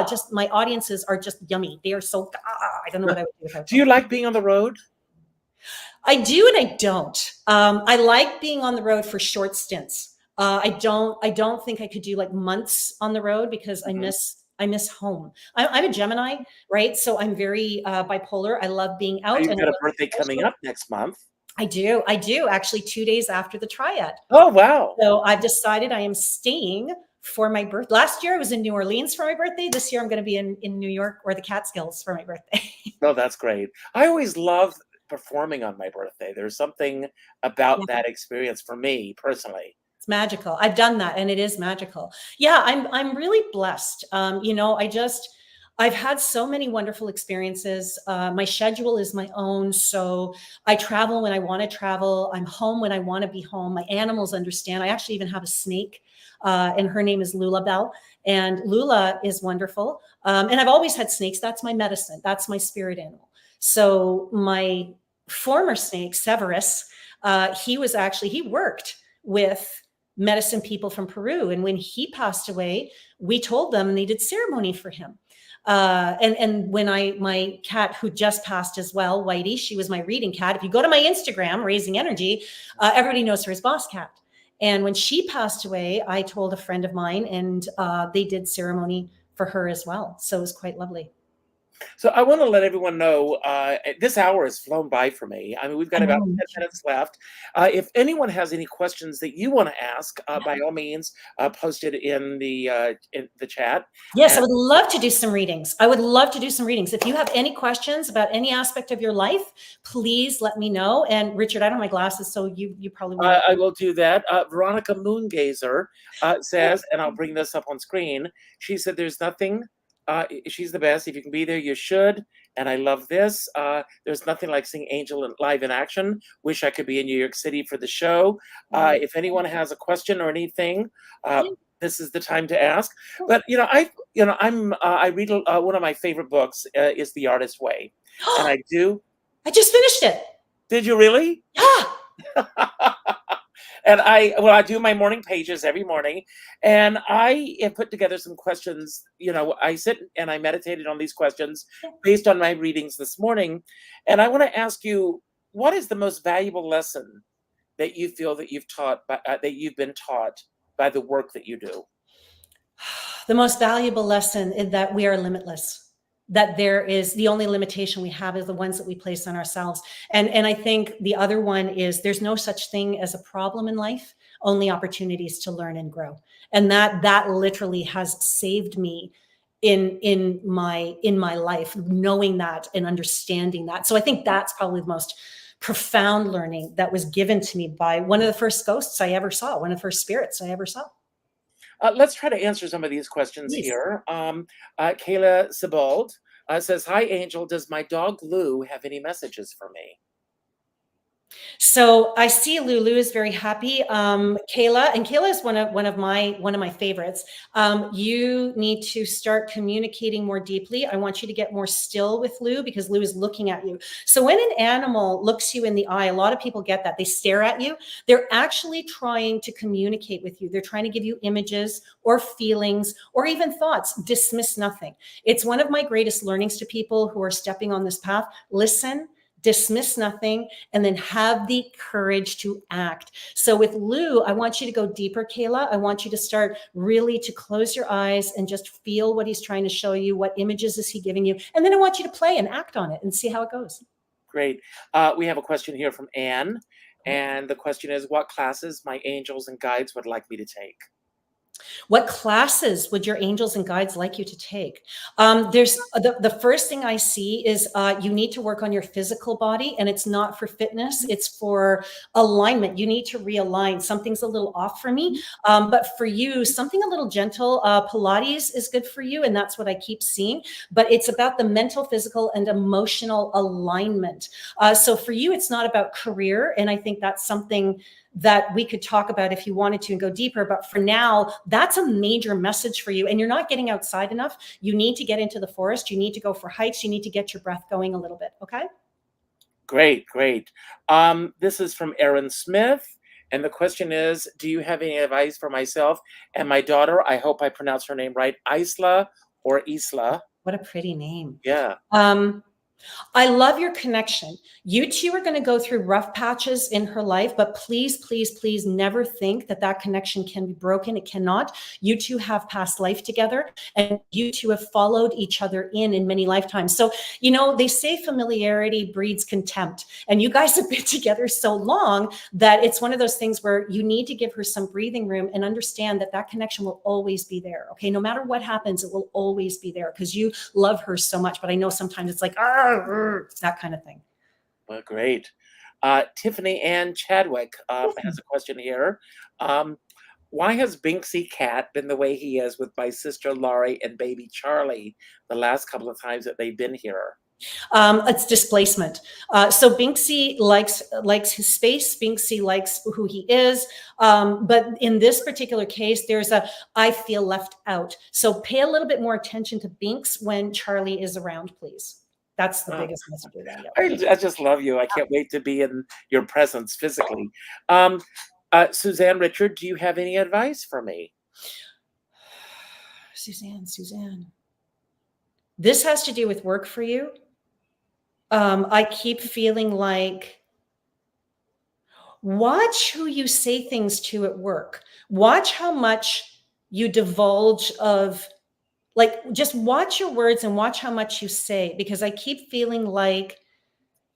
D: just my audiences are just yummy. They are so I don't know what I would do without them.
C: Do you like being on the road?
D: I do and I don't. I like being on the road for short stints. I don't think I could do like months on the road because I miss home. I'm a Gemini, right? So I'm very bipolar. I love being out.
C: You've
D: and
C: got a birthday coming up next month.
D: I do actually 2 days after the Triad.
C: Oh, wow.
D: So I've decided I am staying for my birthday. Last year I was in New Orleans for my birthday. This year I'm going to be in New York or the Catskills for my birthday.
C: Oh, that's great. I always love performing on my birthday. There's something about that experience for me personally.
D: It's magical. I've done that and it is magical. Yeah, I'm really blessed. I've had so many wonderful experiences. My schedule is my own. So I travel when I want to travel. I'm home when I want to be home. My animals understand. I actually even have a snake. And her name is Lula Bell. And Lula is wonderful. And I've always had snakes. That's my medicine. That's my spirit animal. So my former snake, Severus, he worked with medicine people from Peru. And when he passed away, we told them and they did ceremony for him. And when my cat who just passed as well, Whitey, she was my reading cat. If you go to my Instagram, Raising Energy, everybody knows her as Boss Cat. And when she passed away, I told a friend of mine, and they did ceremony for her as well. So it was quite lovely.
C: So I want to let everyone know this hour has flown by for me. I mean, we've got
D: I
C: about
D: know.
C: 10 minutes left. If anyone has any questions that you want to ask, by all means, post it in the chat.
D: Yes, I would love to do some readings. I would love to do some readings. If you have any questions about any aspect of your life, please let me know. And Richard, I don't have my glasses, so you probably will.
C: I will do that. Veronica Moongazer says, and I'll bring this up on screen. She said, "There's nothing. She's the best. If you can be there, you should." And I love this. There's nothing like seeing Angel live in action. Wish I could be in New York City for the show. If anyone has a question or anything, this is the time to ask. But I read one of my favorite books is The Artist's Way, and I do.
D: I just finished it.
C: Did you really?
D: Yeah.
C: And I do my morning pages every morning, and I have put together some questions. I sit and I meditated on these questions based on my readings this morning. And I want to ask you, what is the most valuable lesson that you feel that you've been taught by the work that you do?
D: The most valuable lesson is that we are limitless. That there is the only limitation we have is the ones that we place on ourselves. And I think the other one is there's no such thing as a problem in life, only opportunities to learn and grow. And that literally has saved me in my life, knowing that and understanding that. So I think that's probably the most profound learning that was given to me by one of the first ghosts I ever saw, one of the first spirits I ever saw.
C: Let's try to answer some of these questions here. Kayla Sebald says, "Hi, Angel. Does my dog Lou have any messages for me?"
D: So I see Lulu is very happy. Kayla is one of my favorites. You need to start communicating more deeply. I want you to get more still with Lou because Lou is looking at you. So when an animal looks you in the eye, a lot of people get that. They stare at you. They're actually trying to communicate with you. They're trying to give you images or feelings or even thoughts. Dismiss nothing. It's one of my greatest learnings to people who are stepping on this path. Listen, dismiss nothing, and then have the courage to act. So with Lou, I want you to go deeper, Kayla. I want you to start really to close your eyes and just feel what he's trying to show you. What images is he giving you? And then I want you to play and act on it and see how it goes.
C: Great. We have a question here from Anne. And the question is, what classes my angels and guides would like me to take?
D: What classes would your angels and guides like you to take? There's the first thing I see is you need to work on your physical body, and it's not for fitness, it's for alignment. You need to realign. Something's a little off for me, but for you, something a little gentle. Pilates is good for you, and that's what I keep seeing. But it's about the mental, physical, and emotional alignment. So for you, it's not about career, and I think that's something that we could talk about if you wanted to and go deeper. But for now, that's a major message for you. And you're not getting outside enough. You need to get into the forest. You need to go for hikes. You need to get your breath going a little bit. Okay.
C: Great, great. This is from Erin Smith. And the question is, do you have any advice for myself and my daughter? I hope I pronounced her name right. Isla or Isla.
D: What a pretty name.
C: Yeah.
D: I love your connection. You two are going to go through rough patches in her life, but please, please, please never think that that connection can be broken. It cannot. You two have past life together, and you two have followed each other in many lifetimes. So, they say familiarity breeds contempt, and you guys have been together so long that it's one of those things where you need to give her some breathing room and understand that that connection will always be there. Okay. No matter what happens, it will always be there because you love her so much. But I know sometimes it's like, that kind of thing.
C: Well, great. Tiffany Ann Chadwick has a question here. Why has Binksy Cat been the way he is with my sister Laurie and baby Charlie the last couple of times that they've been here?
D: It's displacement. So Binksy likes his space. Binksy likes who he is. But in this particular case, there's I feel left out. So pay a little bit more attention to Binks when Charlie is around, please. That's the biggest message around it.
C: I just love you. I can't wait to be in your presence physically. Suzanne Richard, do you have any advice for me?
D: Suzanne. This has to do with work for you. I keep feeling like, watch who you say things to at work. Watch how much you divulge of, like, just watch your words and watch how much you say, because I keep feeling like,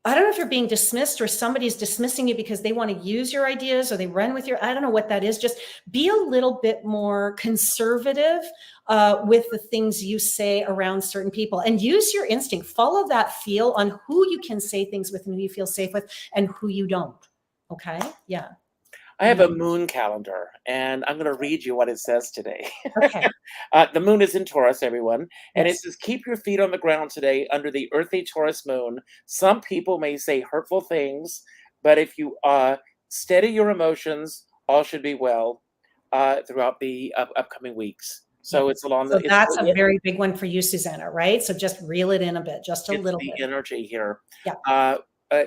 D: I don't know if you're being dismissed or somebody's dismissing you because they want to use your ideas or they run with your, I don't know what that is. Just be a little bit more conservative with the things you say around certain people, and use your instinct. Follow that feel on who you can say things with and who you feel safe with and who you don't. Okay. Yeah.
C: I have a moon calendar, and I'm going to read you what it says today.
D: Okay.
C: The moon is in Taurus, everyone. And it
D: Yes.
C: says, keep your feet on the ground today under the earthy Taurus moon. Some people may say hurtful things, but if you steady your emotions, all should be well throughout the upcoming weeks. So it's along
D: So
C: the,
D: that's a very big one for you, Susanna, right? So just reel it in a bit, just a
C: it's
D: little
C: the
D: bit.
C: energy here.
D: Yeah.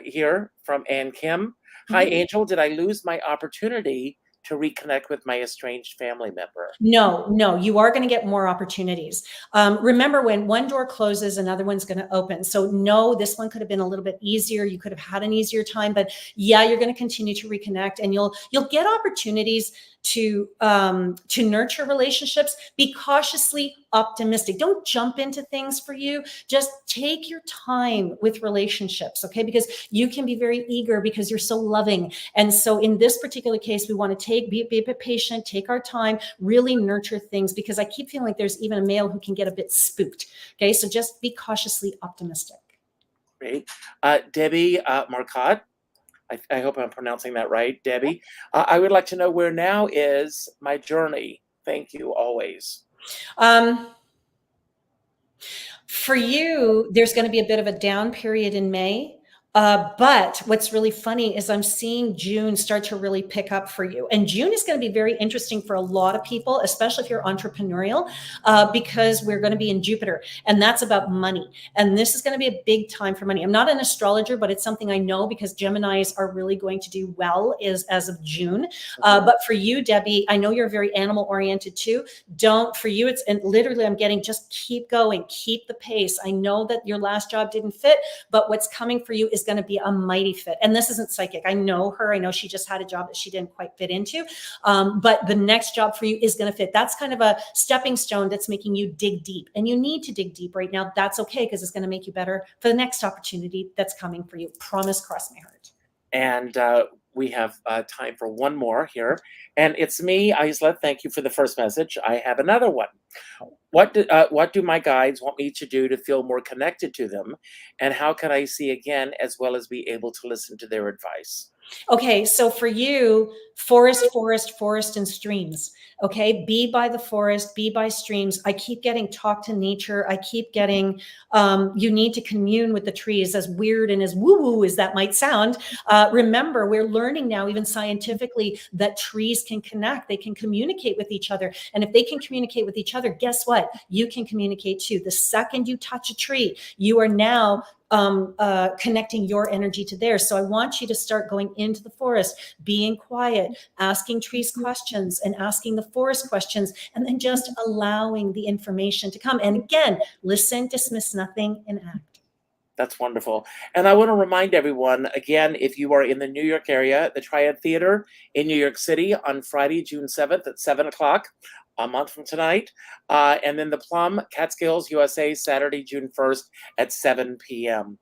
C: Here from Ann Kim. Hi,
D: Mhm.
C: Angel. Did I lose my opportunity to reconnect with my estranged family member?
D: No, you are going to get more opportunities. Remember, when one door closes, another one's going to open. So no, this one could have been a little bit easier. You could have had an easier time, but yeah, you're going to continue to reconnect, and you'll get opportunities to nurture relationships. Be cautiously optimistic. Don't jump into things for you. Just take your time with relationships, okay? Because you can be very eager because you're so loving. And so in this particular case, we want to be a bit patient, take our time, really nurture things, because I keep feeling like there's even a male who can get a bit spooked. Okay, so just be cautiously optimistic.
C: Great. Debbie Marcotte. I hope I'm pronouncing that right, Debbie. I would like to know, where now is my journey? Thank you always.
D: For you, there's going to be a bit of a down period in May. But what's really funny is I'm seeing June start to really pick up for you. And June is going to be very interesting for a lot of people, especially if you're entrepreneurial, because we're going to be in Jupiter, and that's about money. And this is going to be a big time for money. I'm not an astrologer, but it's something I know because Geminis are really going to do well as of June. But for you, Debbie, I know you're very animal oriented too. For you, it's, and literally I'm getting, just keep going, keep the pace. I know that your last job didn't fit, but what's coming for you is going to be a mighty fit. And this isn't psychic. I know her. I know she just had a job that she didn't quite fit into. But the next job for you is going to fit. That's kind of a stepping stone that's making you dig deep. And you need to dig deep right now. That's okay, because it's going to make you better for the next opportunity that's coming for you. Promise, cross my heart.
C: And we have time for one more here. And it's me, Isla. Thank you for the first message. I have another one. What do my guides want me to do to feel more connected to them? And how can I see again, as well as be able to listen to their advice?
D: Okay, so for you, forest, and streams. Okay, be by the forest, be by streams. I keep getting talk to nature. I keep getting, you need to commune with the trees, as weird and as woo-woo as that might sound. Remember, we're learning now, even scientifically, that trees can connect. They can communicate with each other. And if they can communicate with each other, guess what? You can communicate too. The second you touch a tree, you are now connecting your energy to theirs. So I want you to start going into the forest, being quiet, asking trees questions and asking the forest questions, and then just allowing the information to come. And again, listen, dismiss nothing, and act.
C: That's wonderful. And I want to remind everyone, again, if you are in the New York area, the Triad Theater in New York City on Friday, June 7th at 7 o'clock, a month from tonight. And then the Plum, Catskills, USA, Saturday, June 1st at 7 p.m.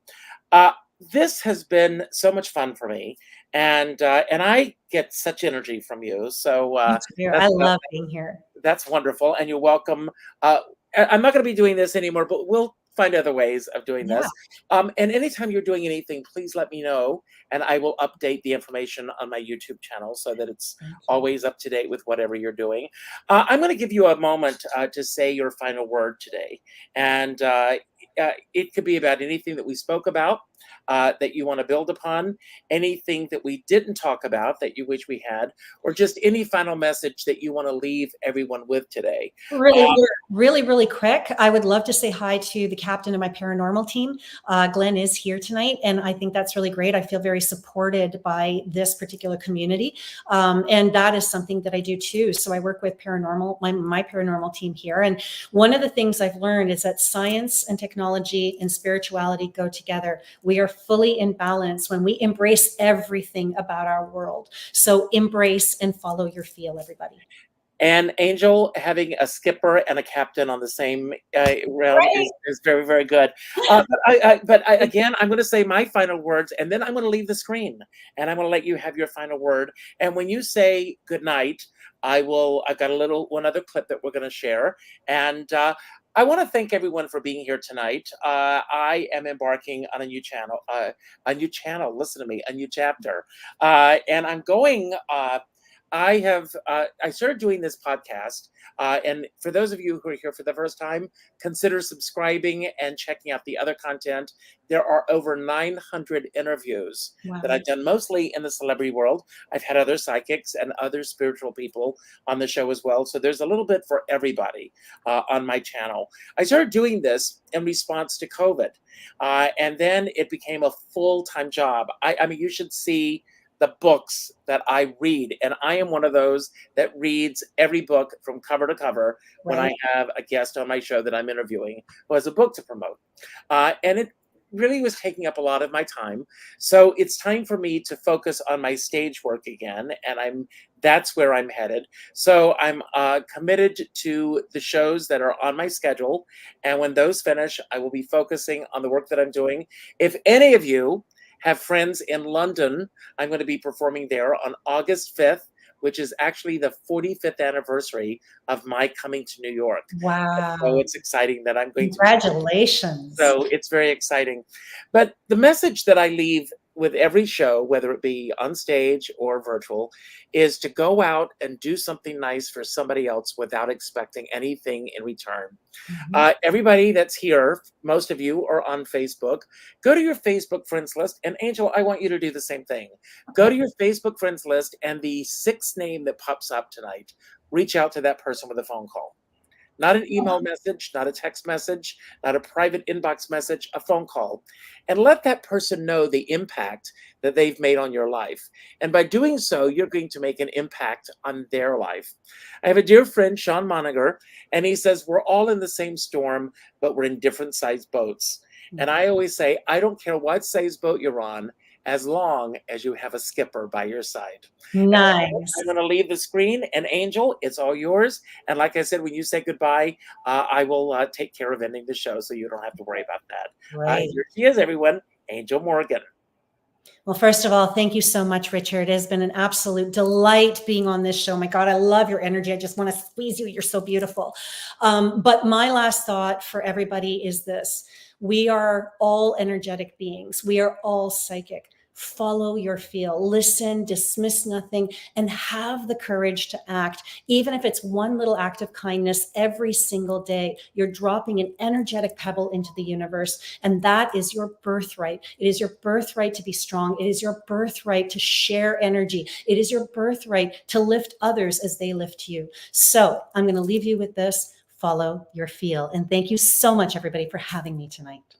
C: This has been so much fun for me. And I get such energy from you. So
D: I love being here.
C: That's wonderful. And you're welcome. I'm not going to be doing this anymore, but we'll find other ways of doing this. And anytime you're doing anything, please let me know, and I will update the information on my YouTube channel so that it's always up to date with whatever you're doing. I'm going to give you a moment to say your final word today. And it could be about anything that we spoke about that you want to build upon, anything that we didn't talk about that you wish we had, or just any final message that you want to leave everyone with today.
D: Really quick. I would love to say hi to the captain of my paranormal team. Glenn is here tonight, and I think that's really great. I feel very supported by this particular community, and that is something that I do too. So I work with my paranormal team here, and one of the things I've learned is that science and technology and spirituality go together. We are fully in balance when we embrace everything about our world. So embrace and follow your feel, everybody.
C: And Angel, having a skipper and a captain on the same realm is very, very good. Again, I'm going to say my final words, and then I'm going to leave the screen, and I'm going to let you have your final word. And when you say good night, I've got one other clip that we're going to share. And I want to thank everyone for being here tonight. I am embarking on a new channel, listen to me, a new chapter. And I'm going, I started doing this podcast, and for those of you who are here for the first time, consider subscribing and checking out the other content. There are over 900 interviews that I've done, mostly in the celebrity world. I've had other psychics and other spiritual people on the show as well. So there's a little bit for everybody on my channel. I started doing this in response to COVID, and then it became a full-time job. I mean, you should see the books that I read. And I am one of those that reads every book from cover to cover when I have a guest on my show that I'm interviewing who has a book to promote. And it really was taking up a lot of my time. So it's time for me to focus on my stage work again. And that's where I'm headed. So I'm committed to the shows that are on my schedule. And when those finish, I will be focusing on the work that I'm doing. If any of you have friends in London, I'm going to be performing there on August 5th, which is actually the 45th anniversary of my coming to New York.
D: Wow.
C: So it's exciting that I'm going to.
D: Congratulations.
C: So it's very exciting. But the message that I leave with every show, whether it be on stage or virtual, is to go out and do something nice for somebody else without expecting anything in return. Everybody that's here, most of you are on Facebook. Go to your Facebook friends list, and Angel, I want you to do the same thing. Go to your Facebook friends list, and the sixth name that pops up tonight, reach out to that person with a phone call. Not an email message, not a text message, not a private inbox message, a phone call. And let that person know the impact that they've made on your life. And by doing so, you're going to make an impact on their life. I have a dear friend, Sean Moniger, and he says, we're all in the same storm, but we're in different sized boats. And I always say, I don't care what size boat you're on, as long as you have a skipper by your side.
D: Nice.
C: I'm going to leave the screen, and Angel, it's all yours. And like I said, when you say goodbye, I will take care of ending the show, so you don't have to worry about that.
D: Right.
C: Here she is, everyone, Angel Morgan.
D: Well, first of all, thank you so much, Richard. It has been an absolute delight being on this show. My God, I love your energy. I just want to squeeze you. You're so beautiful. But my last thought for everybody is this. We are all energetic beings. We are all psychic. Follow your feel, listen, dismiss nothing, and have the courage to act. Even if it's one little act of kindness every single day, you're dropping an energetic pebble into the universe. And that is your birthright. It is your birthright to be strong. It is your birthright to share energy. It is your birthright to lift others as they lift you. So I'm going to leave you with this. Follow your feel. And thank you so much, everybody, for having me tonight.